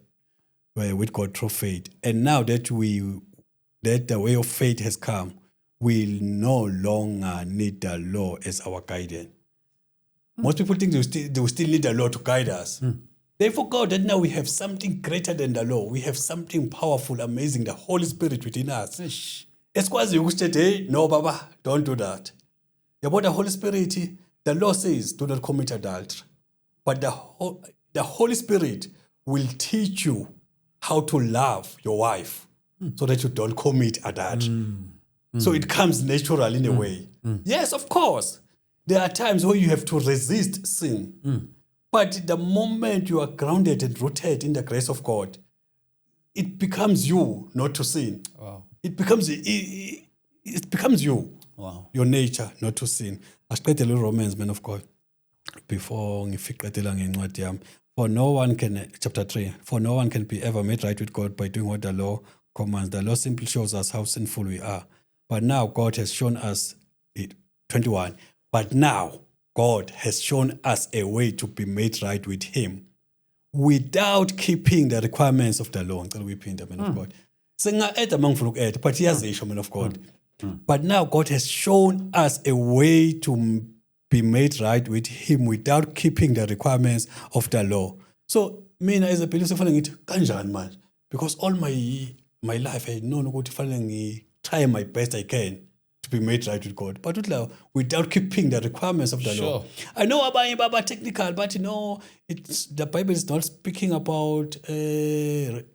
with God through faith. And now that the way of faith has come, we no longer need the law as our guidance. Most people think they will still need the law to guide us. They forgot that now we have something greater than the law. We have something powerful, amazing, the Holy Spirit within us. Esikwazi ukuthi hey, no, Baba, don't do that. About the Holy Spirit, the law says do not commit adultery. But the Holy Spirit will teach you how to love your wife so that you don't commit adultery. So it comes natural in a way. Yes, of course. There are times where you have to resist sin. But the moment you are grounded and rooted in the grace of God, it becomes you not to sin.
Wow.
It becomes you.
Wow.
Your nature not to sin. Asiqedele Romans, man of God. Before ngifiqedela ngencwadi yami. For no one can, chapter 3, for no one can be ever made right with God by doing what the law commands. The law simply shows us how sinful we are. But now God has shown us, 21, but now God has shown us a way to be made right with Him without keeping the requirements of the law. Until we pin the man of God. But he has a man of God. But now God has shown us a way to be made right with Him without keeping the requirements of the law. So, me as a believer, man, because all my life I know I try my best I can to be made right with God, but without keeping the requirements of the law. I know about technical, but the Bible is not speaking about the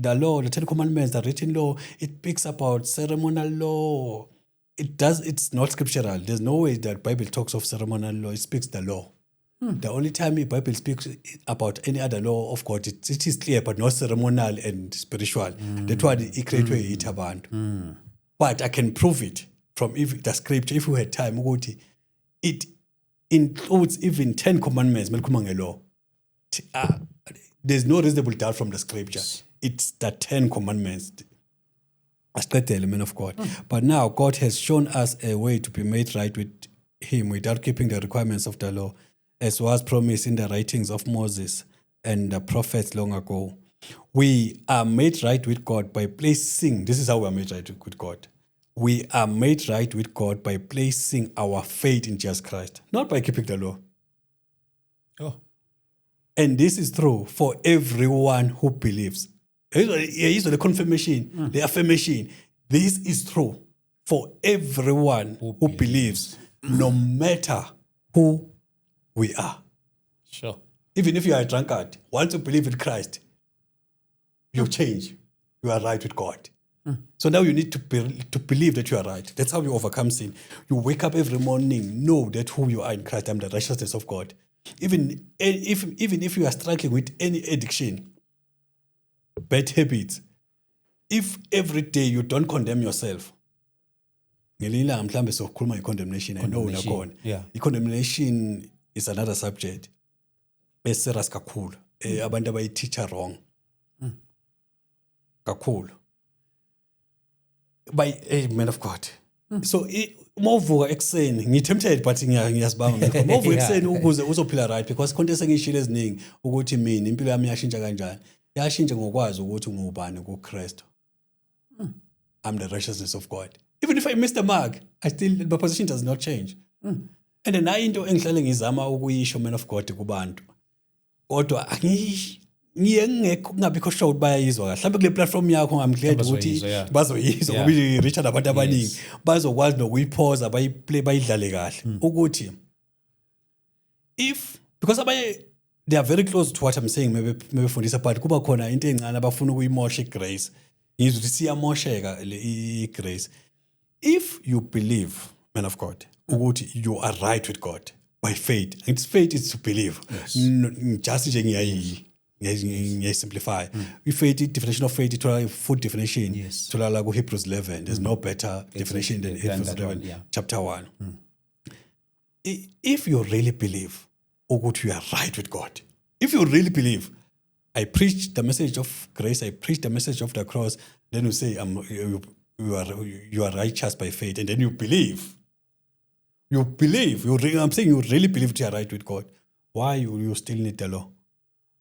law, the 10 Commandments, the written law. It speaks about ceremonial law. It's not scriptural. There's no way that Bible talks of ceremonial law. It speaks the law. The only time the Bible speaks about any other law of God, it is clear, but not ceremonial and spiritual. That's why it created a band. But I can prove it from the scripture, if we had time. It includes even 10 commandments. Law. There's no reasonable doubt from the scripture. It's the 10 commandments. That's the element of God. But now God has shown us a way to be made right with Him without keeping the requirements of the law, as was promised in the writings of Moses and the prophets long ago. We are made right with God by placing, this is how we are made right with God. We are made right with God by placing our faith in Jesus Christ, not by keeping the law.
Oh.
And this is true for everyone who believes. Here's the confirmation, the affirmation. This is true for everyone who believes, no matter who we are.
Sure.
Even if you are a drunkard, once you believe in Christ, you change. You are right with God. So now you need to believe that you are right. That's how you overcome sin. You wake up every morning, know that who you are in Christ. I'm the righteousness of God. Even if you are struggling with any addiction, bad habits, if every day you don't condemn yourself, condemnation. I know condemnation is another subject. Serious kakhulu. Abantu abayiteacher wrong. Kakhulu. By a man of God. So movuka ekseni ngithempted but ngiyasibanga ngikho movuka ekseni ukuze uzophila right because konke sengishilo eziningi ukuthi mina impilo yami yashintsha kanjani. Yashintsha ngokwazi ukuthi ngubani kuKristu. I'm the righteousness of God. Even if I miss the mark, my position does not change. And then into engihlale ngizama ukuyisho man of God kubantu. Kodwa ngingekho sure bayayizwa kahle. Mhlawumbe kule platform yakho I'm glad ukuthi bazoyizwa ngoba Richard abantu abaningi bazokwazi nokuyiphoza bayidlale kahle ukuthi because they are very close to what I'm saying mebefundisa but kuba khona into encane abafuna ukuyimosha igrace. Ngizwe ukuthi siyamosheka igrace. If you believe, man of God, ukuthi you are right with God by faith. And faith is to believe. Just simplify. Faith, definition of faith, full definition.
Yes.
To like Hebrews 11. There's no better definition than Hebrews 11, chapter 1. If you really believe, you are right with God. If you really believe, I preach the message of grace, I preach the message of the cross, then you say, you are righteous by faith, and then you believe. You believe. I'm saying you really believe that you are right with God. Why you still need the law?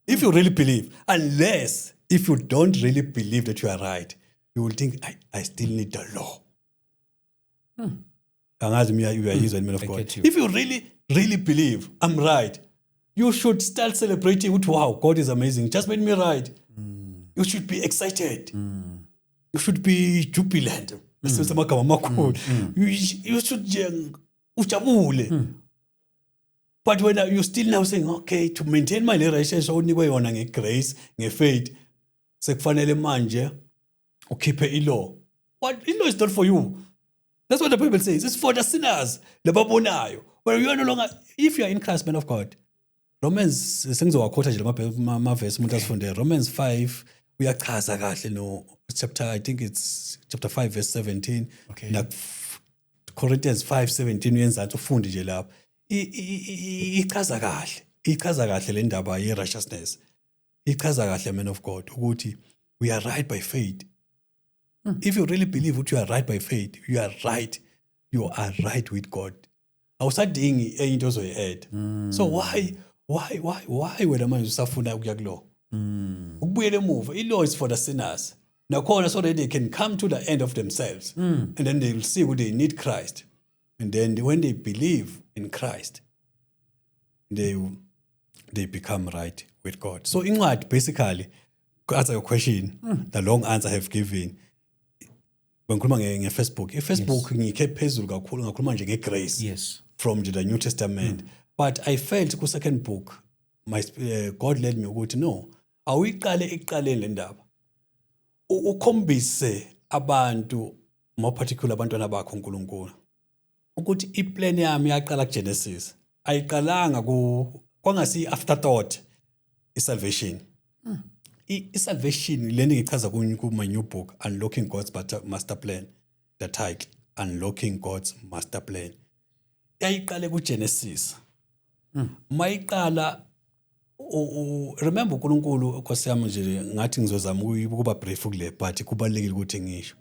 If you really believe, unless if you don't really believe that you are right, you will think, I still need the law. If you really believe, I'm right, you should start celebrating with, wow, God is amazing. Just made me right. You should be excited. You should be jubilant. You should ujabule. But when you're still now saying, okay, to maintain my relationship, only way on grace, faith, sekufanele manje ukhiphe ilaw. What ilaw is not for you. That's what the Bible says. It's for the sinners. Lebabonayo. But you are no longer, if you are in Christ, man of God. Romans sengizowakhotha nje lama-verse umuntu asifunde. Romans 5 uyachaza kahle no chapter, I think it's chapter 5 verse 17.
Okay.
Na Corinthians 5:17 uyenza ufunde nje lapha. Ichaza kahle le ndaba ye righteousness. Ichaza kahle, man of God, ukuthi we are right by faith. If you really believe that you are right by faith, you are right. You are right with God. Awusadingi into ozoyi-add. So why wena manje usafuna ukuya kulo? Ukubuyela emuva. I-law is for the sinners. Nakhona so that they can come to the end of themselves. And then they will see who they need Christ. And then when they believe in Christ, they become right with God. So in what basically, to answer your question, the long answer I have given, when ngikhuluma nge-Facebook, Facebook ngikhe phezulu kakhulu ngakhuluma nje nge-grace.
Yes.
From the New Testament. But I felt ku second book, God led me ukuthi no, awuyiqale ekuqaleni le ndaba. Ukhombise abantu, more particular abantwana bakho uNkulunkulu, ukuthi iplan yami yaqala kuGenesis. Ayiqalanga kwangasi afterthought isalvation. Isalvation leni ngichaza ku my new book, Unlocking God's Master Plan. The title, Unlocking God's Master Plan. Yayiqale kuGenesis. Mayiqala remember uNkulunkulu Nkosi yami nje ngathi ngizozama ukuba brief kule but kubalekile ukuthi ngisho.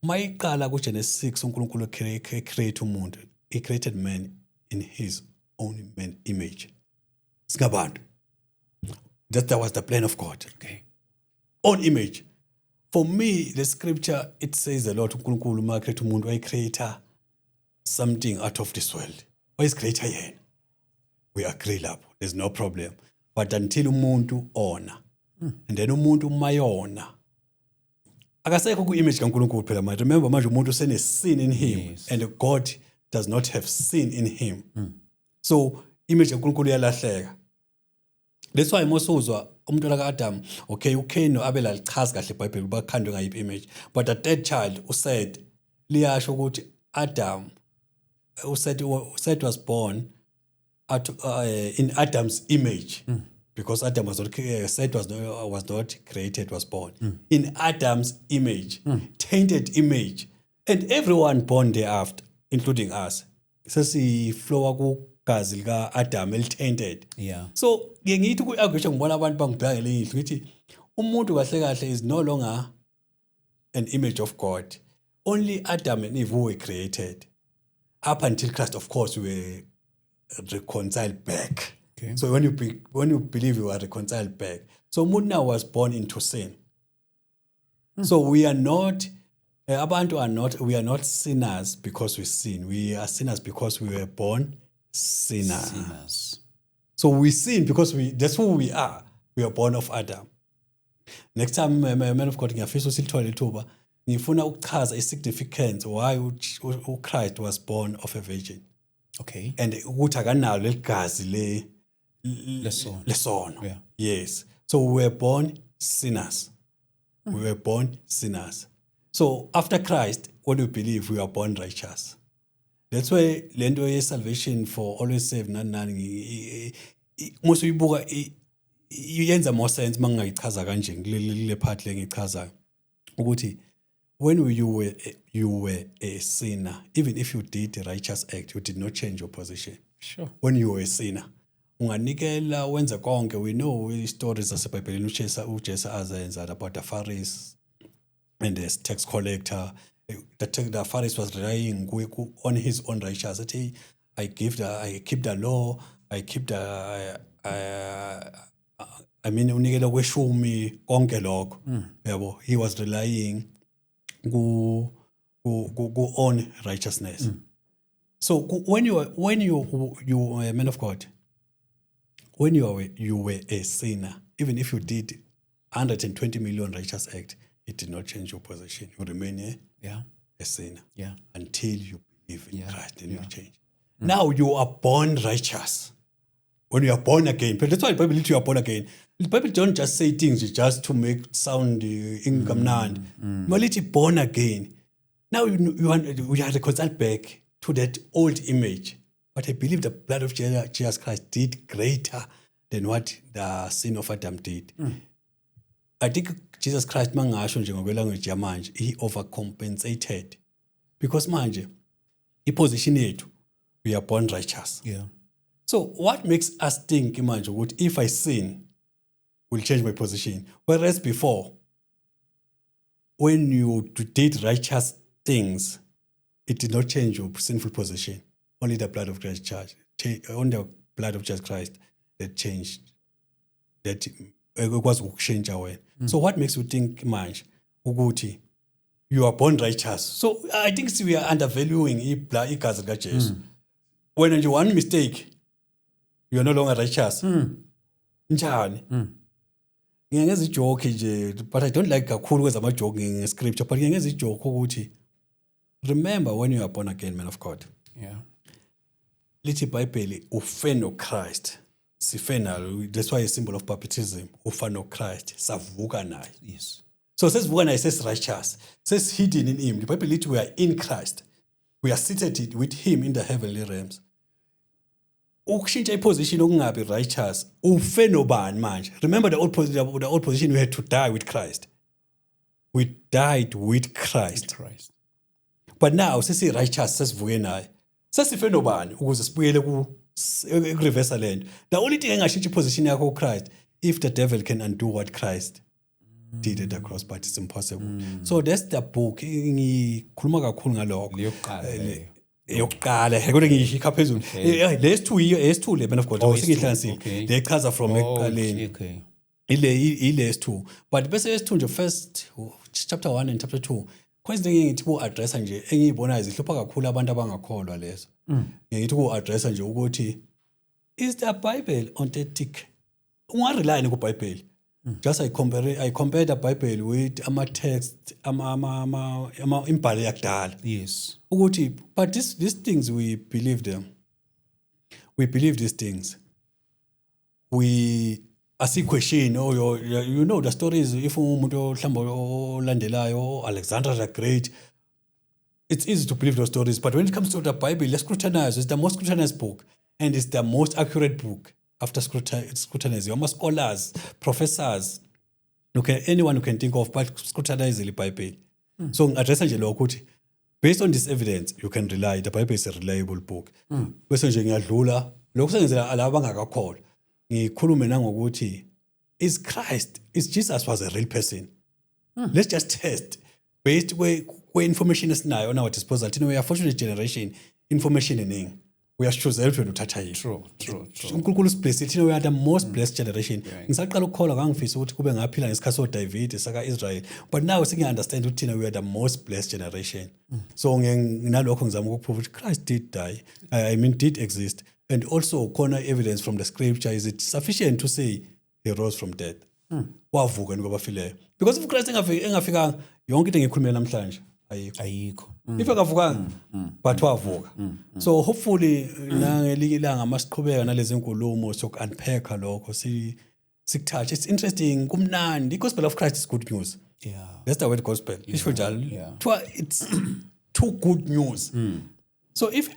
Mayiqala kuGenesis 6 uNkulunkulu create umuntu. He created man in his own image. Singabantu. That was the plan of God.
Okay.
Own image. For me, the scripture, it says a lot. uNkulunkulu ma create umuntu, I creator something out of this world. Why is creator yen? We agree lapho. There's no problem. but until umuntu ona. And then umuntu mayona. Akasekho ku-image kaNkulunkulu phela manje. Remember manje umuntu usene-sin in him, and God does not have sin in him. So image kaNkulunkulu iyalahleka. That's why mosuzwa umntwana ka-Adam, okay, uCain no-Abel alichazi kahle iBhayibheli bakhandwe ngayiphi image, but the third child uSeth liyasho ukuthi Adam Seth was born in Adam's image. Because Adam was not Seth was not created, was born in Adam's image, tainted image, and everyone born thereafter, including us. Sesiflowa kugazi lika Adam tainted.
Yeah.
So ngiyithi ku-argument ngibona abantu bangibheka ngelinye ngithi umuntu kahle kahle is no longer an image of God. Only Adam and Eve were created. Up until Christ, of course, we were reconciled back.
Okay.
So when you believe you are reconciled back. So Muna was born into sin. So we are not, we are not sinners because we sin. We are sinners because we were born sinners. So we sin because that's who we are. We are born of Adam. Next time, man of God, ngiyafisa usilithole ithuba, ngifuna ukuchaza i-significance why Christ was born of a virgin.
Okay.
And ukuthi akanalo leligazi lesono.
Yeah.
Yes. So we were born sinners. We were born sinners. So after Christ, when we believe, we are born righteous. That's why lento ye salvation for always saved nani most uyibuka yenza more sense mangayichaza kanje le part le ngichaza ukuthi when you were a sinner, even if you did a righteous act, you did not change your position.
Sure.
When you were a sinner, unganikela wenza konke. We know stories zasebhayibhelini uJesu azenza about the Pharisees and the tax collector. The Pharisee was relying on his own righteousness. I keep the law. I keep the unikela kweshumi konke lokho. Yabo, he was relying go on righteousness. So when you are a man of God, when you were a sinner, even if you did 120 million righteous acts, it did not change your position. You remain a sinner until you believe in Christ and you change. Now you are born righteous. When you are born again, but that's why the Bible tells you are born again. The Bible don't just say things just to make sound inkamnandi. Maliti born again. Now we are reconciled back to that old image. But I believe the blood of Jesus Christ did greater than what the sin of Adam did. I think Jesus Christ mangasho nje ngokwelanguage yamanje, he overcompensated. Because manje, i-position yethu, we are born righteous.
Yeah.
So what makes us think manje, if I sin, will change my position? Whereas before, when you did righteous things, it did not change your sinful position. Only the blood of Christ only the blood of Jesus Christ that changed. That was change away. So what makes you think, manje, ukuthi you are born righteous? So I think we are undervaluing igazi likaJesu. When you one mistake, you are no longer righteous. Njani? Ngiyengeza ijoke nje, but I don't like kakhulu kwenza ama-joke nge-scripture, but ngiyengeza ijoke ukuthi remember when you are born again, man of God.
Yeah.
Lithi iBhayibheli ufe noChrist. Sife nalo. That's why a symbol of baptism. Ufa noChrist. Savuka naye.
Yes.
So says when I says righteous, says hidden in him. The Bible lithi we are in Christ. We are seated with him in the heavenly realms. Ukushintsha iposition okungabi righteous. Ufe nobani manje. Remember the old position we had to die with Christ. We died with Christ. But now sesi righteous sesivuke naye. Sesife nobani ukuze sibuyele ku-reversa land. The only thing engashitsha iposition yakho uChrist, if the devil can undo what Christ did at the cross, but it's impossible. So that's the book. Ngikhuluma kakhulu ngalokho. Yokuqala kodwa ngiyishika phezulu. Les two le man of God. Awusingihlanganisile. Le chaza from ekuqaleni.
Okay.
Les two. But bese les two nje first chapter 1 and chapter 2. Khona ngithi ku-addressa nje engiyibonayo zihlupha kakhulu abantu abangakholwa lezo. Ngithi ku-addressa nje ukuthi is the Bible authentic? ungarely kuBhayibheli. Just I compare the Bible with ama-text imbhalo yakudala.
Yes.
Ukuthi but these things we believe them. We believe these things. We question you know the stories if umuntu mhlawumbe olandelayo Alexander the Great, it's easy to believe those stories, but when it comes to the Bible, let's scrutinize. It's the most scrutinized book and it's the most accurate book after scrutinizing. Almost scholars, professors, anyone who can think of, but scrutinize the Bible. So address nje lokho ukuthi based on this evidence you can rely. The Bible is a reliable book. Bese nje ngiyadlula lokho sengenzela laba bangakakholwa. Ngikhulume nangokuthi is Jesus was a real person. Let's just test based where information esinayo on our disposal. We are fortunate generation, information eningi. We are choose everything uthatha yini. True. uNkulunkulu usiblessed. We are the most blessed generation. Ngisaqala ukukholwa ngangifisa ukuthi kube ngaphila ngesikhathi soDavid saka Israel, but now singe understand ukuthi we are the most blessed generation. So nginalokho ngizama ukuprove ukuthi Christ did die. Did exist, and also corner evidence from the scripture. Is it sufficient to say he rose from death? Wavuka ngobafileyo. Because if Christ engafikanga yonke into engikhulumela namhlanje ayikho. If akavukanga but wavuka. So hopefully nangelikilanga masiqhubeka nalezi nkulumo sokunpack lokho sikuthatha. It's interesting, kumnandi. The gospel of Christ is good news.
Yeah.
That's the word gospel. It's too good news. So if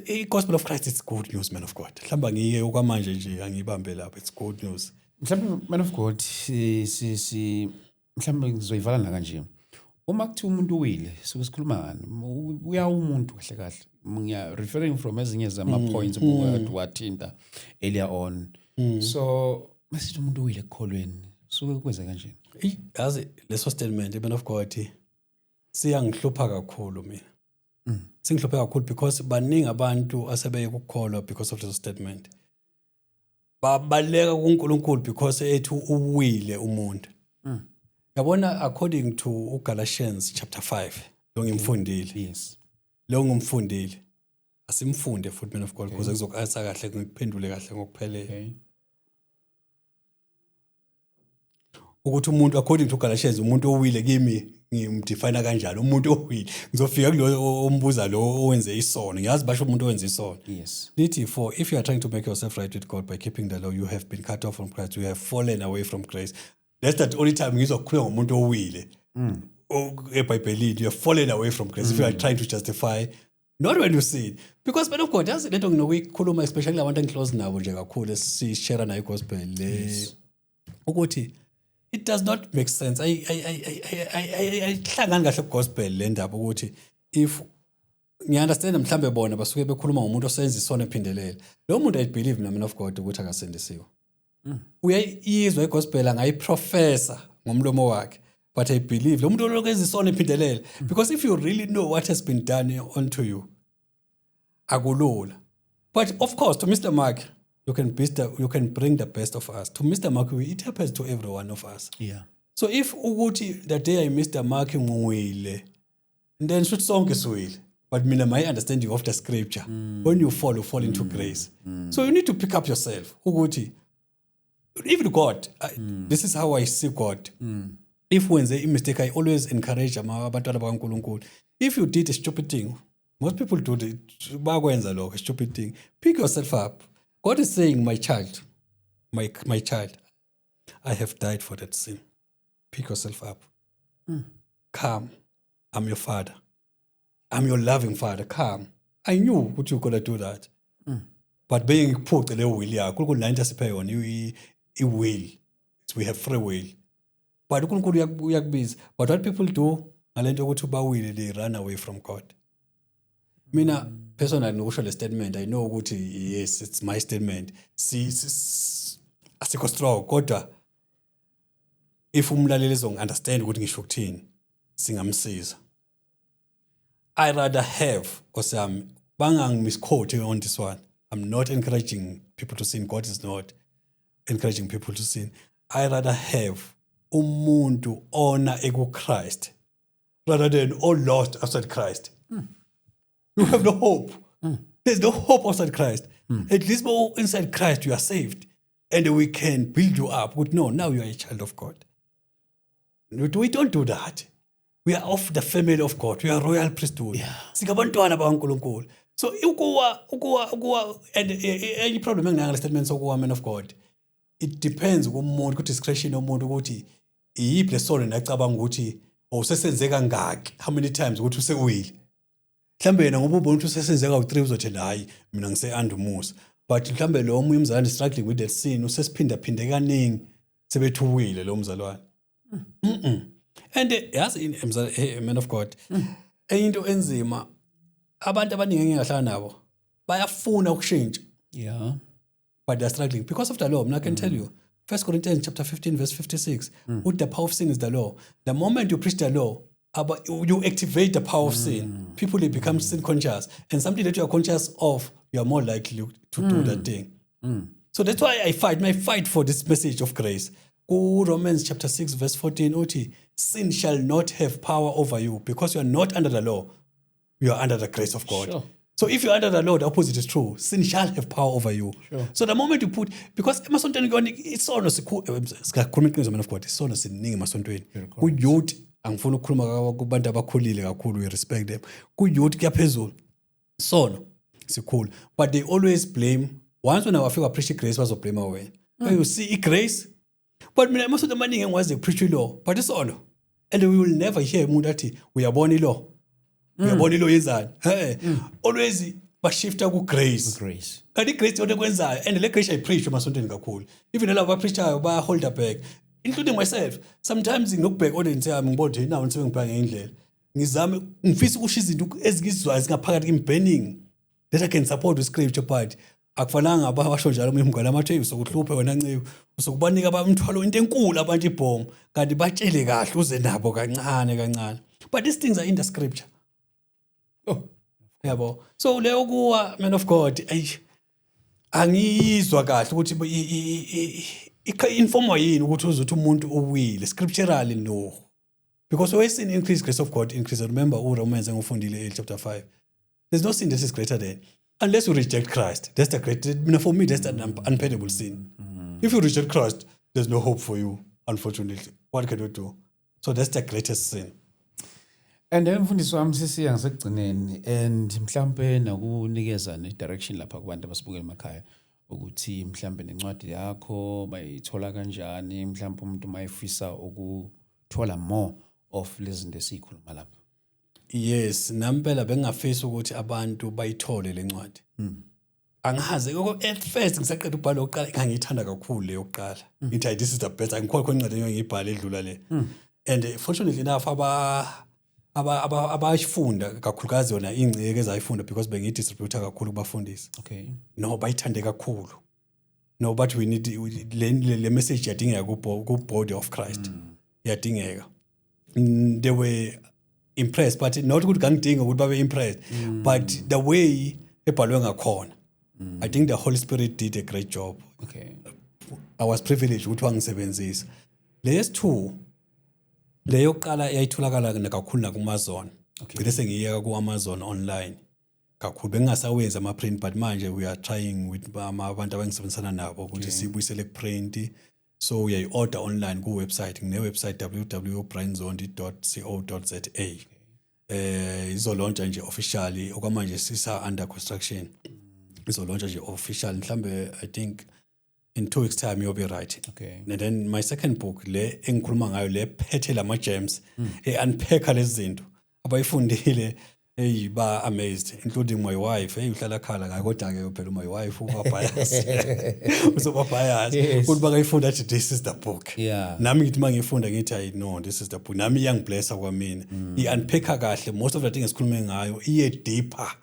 a gospel of Christ is good news, man of God. Mhlamba ngiye okwamanje nje angibambe lapha, it's good news.
Mhlawumbe man of God mhlawumbe ngizoyivala la kanje. Uma kuthi umuntu uwile suke sikhuluma ngani uya umuntu kahle ngiya referring from ezinye zama points wathinta earlier on. So masithi umuntu uwile ekholweni suke kwenza kanjani?
Yazi leso statement man of God siyangihlupha kakhulu mina. Singihluphe kakhulu because baningi abantu asebeye ukukholwa because of this statement. Babaleka kuNkulunkulu because ethu uwile umuntu. Yabona according to Galatians chapter 5 lo ngimfundile.
Yes.
Lo ngimfundile. Asimfunde futhi man of God because kuzokuansa kahle ngiphendule kahle ngokuphelele. Ukuthi umuntu according to Galatians umuntu owile kimi ngimdefine kanjani umuntu owile ngizofika kulo ombuza lo owenze isono ngiyazi basho umuntu owenze isono.
Yes.
Lithi for if you are trying to make yourself right with God by keeping the law, you have been cut off from Christ, you have fallen away from grace. That's the only time ngizokhuluma ngomuntu owile eBhayibhelini, you have fallen away from grace. If you are trying to justify, not when you see it, because man of God yazi lento nginokuyikhuluma especially abantu engiclose nabo nje kakhulu sishare na igospel le ukuthi it does not make sense. I hlangana kahle gospel le ndaba ukuthi if ngiunderstand mhlambe bona basuke bekhuluma ngomuntu osenza isona ephindelela. Lo muntu I believe na man of God ukuthi akasendisiwe. Uyayizwa igospel angayiprofessor ngomlomo wakhe, but I believe lo muntu olokwenza isona ephindelela because if you really know what has been done unto you akulula. But of course to Mr. Mark you can bring the best of us. To Mr. Mark, it happens to every one of us.
Yeah.
So if ukuthi the day I Mr. Mark ngwile, then should sonke siwile. But mina my understanding of the scripture, when you fall into grace. So you need to pick up yourself. Ukuthi even God, this is how I see God. If when a mistake, I always encourage abantwana bakaNkulunkulu. If you did a stupid thing, most people do a stupid thing. Pick yourself up. God is saying, my child, my child, I have died for that sin. Pick yourself up. Come. I'm your father. I'm your loving father. Come. I knew what you were going to do that. But being put the will, we have free will. But what people do, they run away from God. Mina personal notional statement, I know what yes, it's my statement. Asiko strong kodwa if umlaleli understand ukuthi ngisho ukuthini singamsiza. I rather have osami bangang misquote on this one. I'm not encouraging people to sin. God is not encouraging people to sin. I rather have umuntu ona Christ rather than all lost outside Christ. You have no hope. There's no hope outside Christ. At least inside Christ you are saved. and we can build you up. No, now you are a child of God. We don't do that. We are of the family of God. We are royal priesthood. Sikabantwana bakaNkulunkulu. So and any problem enginayo statement sokuwa man of God. It depends kumuntu ku discretion yomuntu ukuthi iyiphi lesona nacabanga ukuthi usesenzeka ngaki, how many times ukuthi usekuwile. Mhlambe yena ngoba ubona ukuthi usesenzeka u3 uzothi hayi mina ngise andumusa. But mhlambe lo omunye umzalwane struggling with that sin usesiphinda phinde kaningi sebethuwile lo mzalwane. And yazi man of God, into enzima abantu abaningi engihlala nabo bayafuna ukushintsha.
Yeah.
But they're struggling because of the law. And I can tell you, 1 Corinthians chapter 15, verse 56, what the power of sin is the law. The moment you preach the law, you activate the power of sin. People they become sin conscious. And something that you are conscious of, you are more likely to do that thing. So that's why I fight for this message of grace. Romans chapter 6, verse 14, OT, sin shall not have power over you because you are not under the law. You are under the grace of God.
Sure.
So if you're under the law, the opposite is true. Sin shall have power over you.
Sure.
So the moment you put, because it's so man of God, it's so siningi emasontweni. Ku-youth, angifuna ukukhuluma kubantu abakhulile kakhulu, we respect them. Ku-youth kuyaphezulu. Sono, sikhulu. But they always blame. Once when I feel appreciate grace, bazoblame away. You see grace? But mina masonto amaningi engiwazi preach law, but it's sono. And we will never hear umuntu athi uyabona ilaw. Uyabona ilo yenzani? Always bashifta ku grace. Kanti grace yona kwenzayo and le grace I preach emasontweni kakhulu. Even labo apreachayo ba hold back, including myself. Sometimes ngokubheka audience yami ngibona nje nawo ngibheka ngendlela. Ngizame ngifisa ukusho izinto ezingizwayo zingaphakathi kimburning that I can support with scripture, but akufananga abasho njalo umngane amathe usokuhluphe wena nciwe usokubanika abamthwalo into enkulu abantu ibhomu kanti batshele kahle uze nabo kancane. But these things are in the scripture. Oh, yabo. So leyo kuwa man of God, angizwa kahle ukuthi informwa yini ukuthi uzothi umuntu uwile scripturally no. Because when sin increase, grace of God increase. Remember Romans engufundile chapter 5. There's no sin that is greater than unless you reject Christ. That's the great. For me, that's an unpardonable sin. If you reject Christ, there's no hope for you. Unfortunately, what can you do? So that's the greatest sin.
And then mfundisi wami sisiya ngisekugcineni and mhlambe nakunikeza ne-direction lapha kubantu abasibukela emakhaya ukuthi mhlambe nencwadi yakho bayithola kanjani, mhlambe umuntu mayefisa ukuthola more of lezi zinto esikhuluma lapha.
Yes, nampela bengafisa ukuthi abantu bayithole lencwadi. Angazi at first ngisaqeda ukubhala oqala ngangiyithanda kakhulu le yokuqala. Ngithi this is the best. Angikho khona incwadi engiyibhala edlula le. And fortunately enough abashifunda kakhulukazi yona ingceke ezayifunda because bengidistributor kakhulu kubafundisi.
Okay.
No bayithande kakhulu. No, but we need le message yadingeka ku body of Christ. Yadingeka. They were impressed, but not good ngangidinga ukuthi babe impressed, but the way ebhalwe ngakhona. I think the Holy Spirit did a great job.
Okay.
I was privileged ukuthi wangisebenzisa. Lezi two leyo qala yayitholakala kakhulu na ku Amazon.
Okay.
Bese ngiyeka ku Amazon online. Kakhulu bengasawenza ama print, but manje we are trying with abantu abangisebenzisana nabo ukuthi sibuyisele ku print. So we order online ku website, ngine website www.brianzondi.co.za. Izolauncha nje officially okwamanje sisa under construction. Izolauncha nje official mhlambe I think in 2 weeks time you'll be right.
Okay.
And then my second book le engikhuluma ngayo le phethe lama gems unpack lezi zinto abayifundile ba amazed, including my wife. Uhlala khala ngayo kodwa ke phela my wife ubabias. Uzobabias ukuthi bakayifunda athi this is the book.
Yeah.
Nami ngithi mangifunda ngithi I know this is the book. Nami iyangiblessa kwamina. I-unpack kahle most of the things esikhulume ngayo iye deeper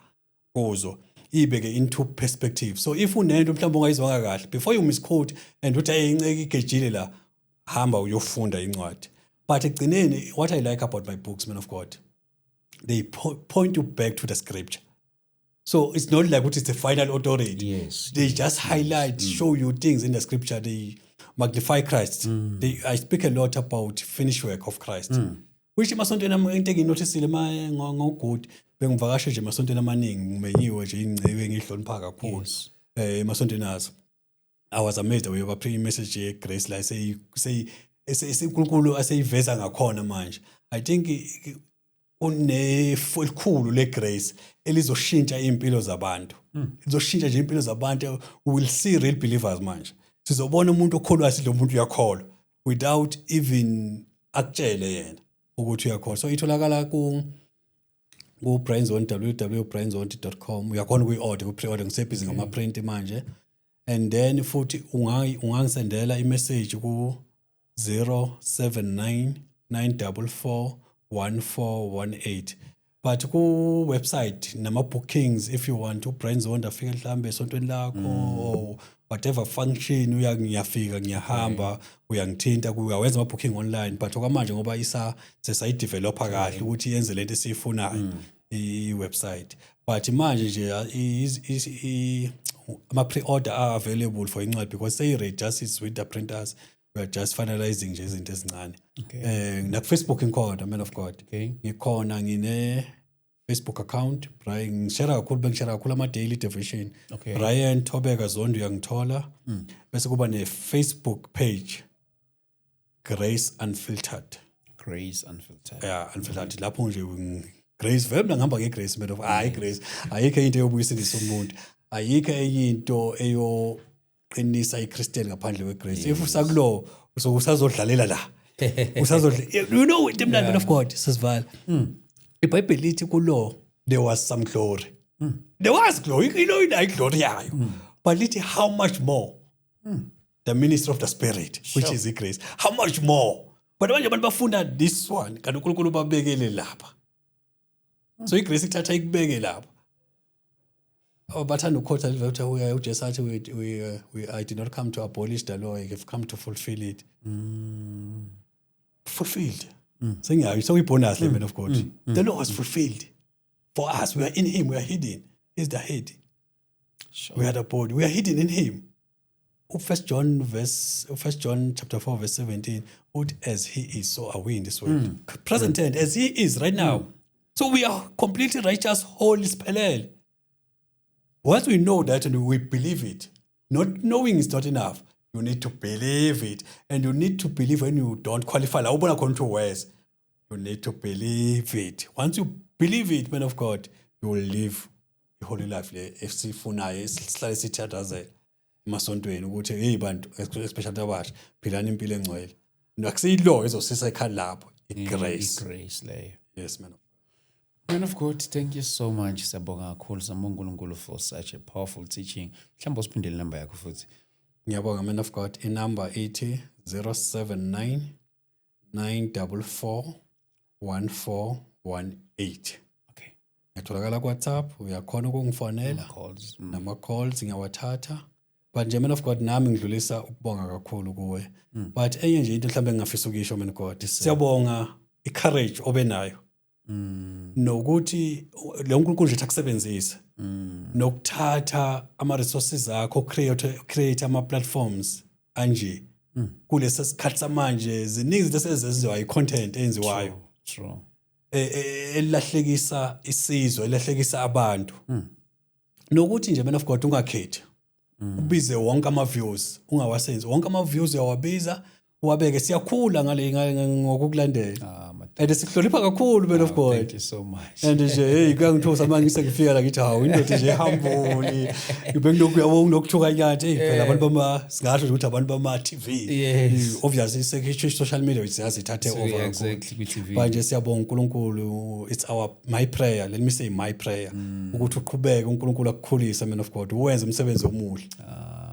kuzo. Ibeke into perspective. So if unento mhlawumbe ungayizwanga kahle before you misquote and uthi ayinceke igejile la hamba uyofunda incwadi. But ekugcineni what I like about my books, man of God, they point you back to the scripture. So it's not like what is the final authority.
Yes.
They just highlight, show you things in the scripture. They magnify Christ. I speak a lot about finished work of Christ. Which emasontweni into enginoticile ngogood bengivakashe nje emasontweni amaningi ngimenyiwe nje ingciwe ngihlonipha kakhulu emasontweni azo. I was amazed when you pre message Grace like say uNkulunkulu aseyiveza ngakhona manje. I think elikhulu le grace elizoshintsha impilo zabantu. Lizoshintsha nje impilo zabantu. We will see real believers manje. Sizobona umuntu okholwa sithi lo muntu uyakholwa without even akutshele yena ukuthi uyakholwa. So itholakala ku BrainZone, www.brainzone.com. Uyakhona ukuyi-order, ku-pre-order ngisebhizi ngama-print manje. And then futhi ungangisendela i-message ku 079 944 1418. But ku website nama bookings if you want to BrainZone afike mhlambe esontweni lakho or whatever function ngiyafika ngiyahamba uyangithinta kuyawenza ama booking online but okwamanje ngoba sesayideveloper kahle ukuthi yenze lento esiyifunayo I website but manje nje ama pre-order are available for incwadi because say register is with the printers. We are just finalizing nje izinto ezincane. Na Facebook inkhona man of God. Ngikhona ngine Facebook account Brian ngishare kakhulu ama daily devotion. Brian Thobeka Zondo uyangithola. Bese kuba ne Facebook page Grace Unfiltered.
Grace Unfiltered.
Yeah, Unfiltered. Lapho nje Grace vele ngihamba ngeGrace man of Grace. Ayikho into yobuyisindisa umuntu. Ayikho into eyoqinisa iChristian ngaphandle kweGrace. If usakulo usazodlalela la. You know the man of God sisivala. iBhayibheli lithi kulo there was some glory. There was glory. You know the glory yayo. But lithi how much more? The ministry of the spirit which is iGrace. How much more? But manje abantu bafunda this one kanti uNkulunkulu babekele lapha. So iGrace ithatha ikubeke lapha. Bathanda ukhotha livutha uJesu athi we I did not come to abolish the law, I have come to fulfill it. Fulfilled. So we bonus man of God. The law was fulfilled. For us, we are in him, we are hidden. He's the head. We are the body. We are hidden in him. 1 John chapter 4 verse 17. As he is, so are we in this world. Present tense, as he is right now. So we are completely righteous, holy, spelel. Once we know that and we believe it, not knowing is not enough. You need to believe it. And you need to believe when you don't qualify. You need to believe it. Once you believe it, man of God, you will live a holy life. If sifunayo sihlale sithandazela emasontweni ukuthi hey bantu especially abasha philani impilo engcwele. Akusiyilo ezosisa ekhaya lapho. Grace
leyo.
Yes man.
Man of God, thank you so much. Sabonga kakhulu uNkulunkulu for such a powerful teaching. Mhlawumbe usiphindele number yakho futhi.
Ngiyabonga man of God. Inumber 079 944 1418.
Okay.
Ngiyatholakala kuWhatsApp, uyakhona ukungifonela. Nama calls ngiyawathatha. But nje man of God nami ngidlulisa ukubonga kakhulu kuwe. But enye nje into mhlambe ngingafisa ukisho man God. Siyabonga icourage obenayo. Nokuthi le uNkulunkulu nje akusebenzise. Nokuthatha ama resources akho create ama platforms anje. Kulesi sikhathi samanje ziningi izinto esezenziwa icontent enziwayo.
True.
Elahlekisa isizwe, elahlekisa abantu. Nokuthi nje man of God ungakhethi. Ubize wonke ama views, ungawasenzi. Wonke ama views uyawabiza, uwabeke siyakhula ngale ngokukulandela. And sihlonipha kakhulu man of God.
Thank you so much.
And nje hey kuyangithosa manje ngifika la ngithi hawu indoda nje humble. Ibe ngilokhu yabona lokuthuka nyathi hey phela abantu bama singasho ukuthi abantu bama TV. Obviously sekhe social media siyazithathe over.
Exactly ku-TV.
Manje siyabonga uNkulunkulu, it's my prayer, let me say my prayer ukuthi uqhubeke uNkulunkulu akukhulisa man of God uwenze umsebenzi omuhle.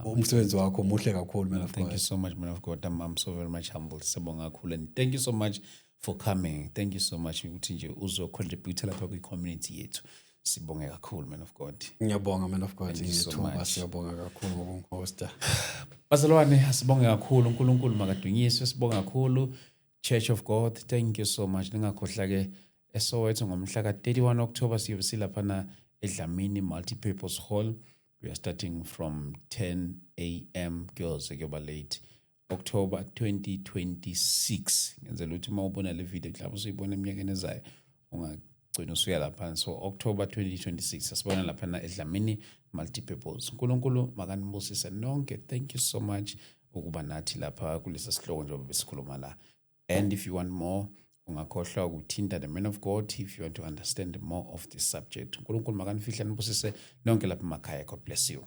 Umsebenzi wakho muhle kakhulu man of God.
Thank you so much man of God. I'm so very much humbled. Sabonga kakhulu and thank you so much for coming. Thank you so much ukuthi nje uzocontribute lapha kwi-community yethu. Sibonge kakhulu man of God.
Ngiyabonga man of God. Ngiyathoba siyabonga kakhulu ngokungihosta.
Bazalwane asibonge kakhulu uNkulunkulu makadunyiswe sibonga kakhulu Church of God. Thank you so much. Ningakhohlwa ke eSoweto ngomhla ka-31 October siyobe silapha eDlamini Multipurpose Hall. We are starting from 10 a.m. girls kuyoba late. October 2026. Ngenzela ukuthi uma ubona le video mhlawumbe usuyibona eminyakeni ezayo ugcina usuya lapha. So October 2026 sasibona lapha eDlamini multipurpose. uNkulunkulu makanibusise nonke. Thank you so much ukuba nathi lapha kulesa sihloko njengoba besikhuluma la. And if you want more, ungakhohlwa ukuthinta the man of God if you want to understand more of this subject. uNkulunkulu makanifihla nibusise nonke lapha emakhaya. God bless you.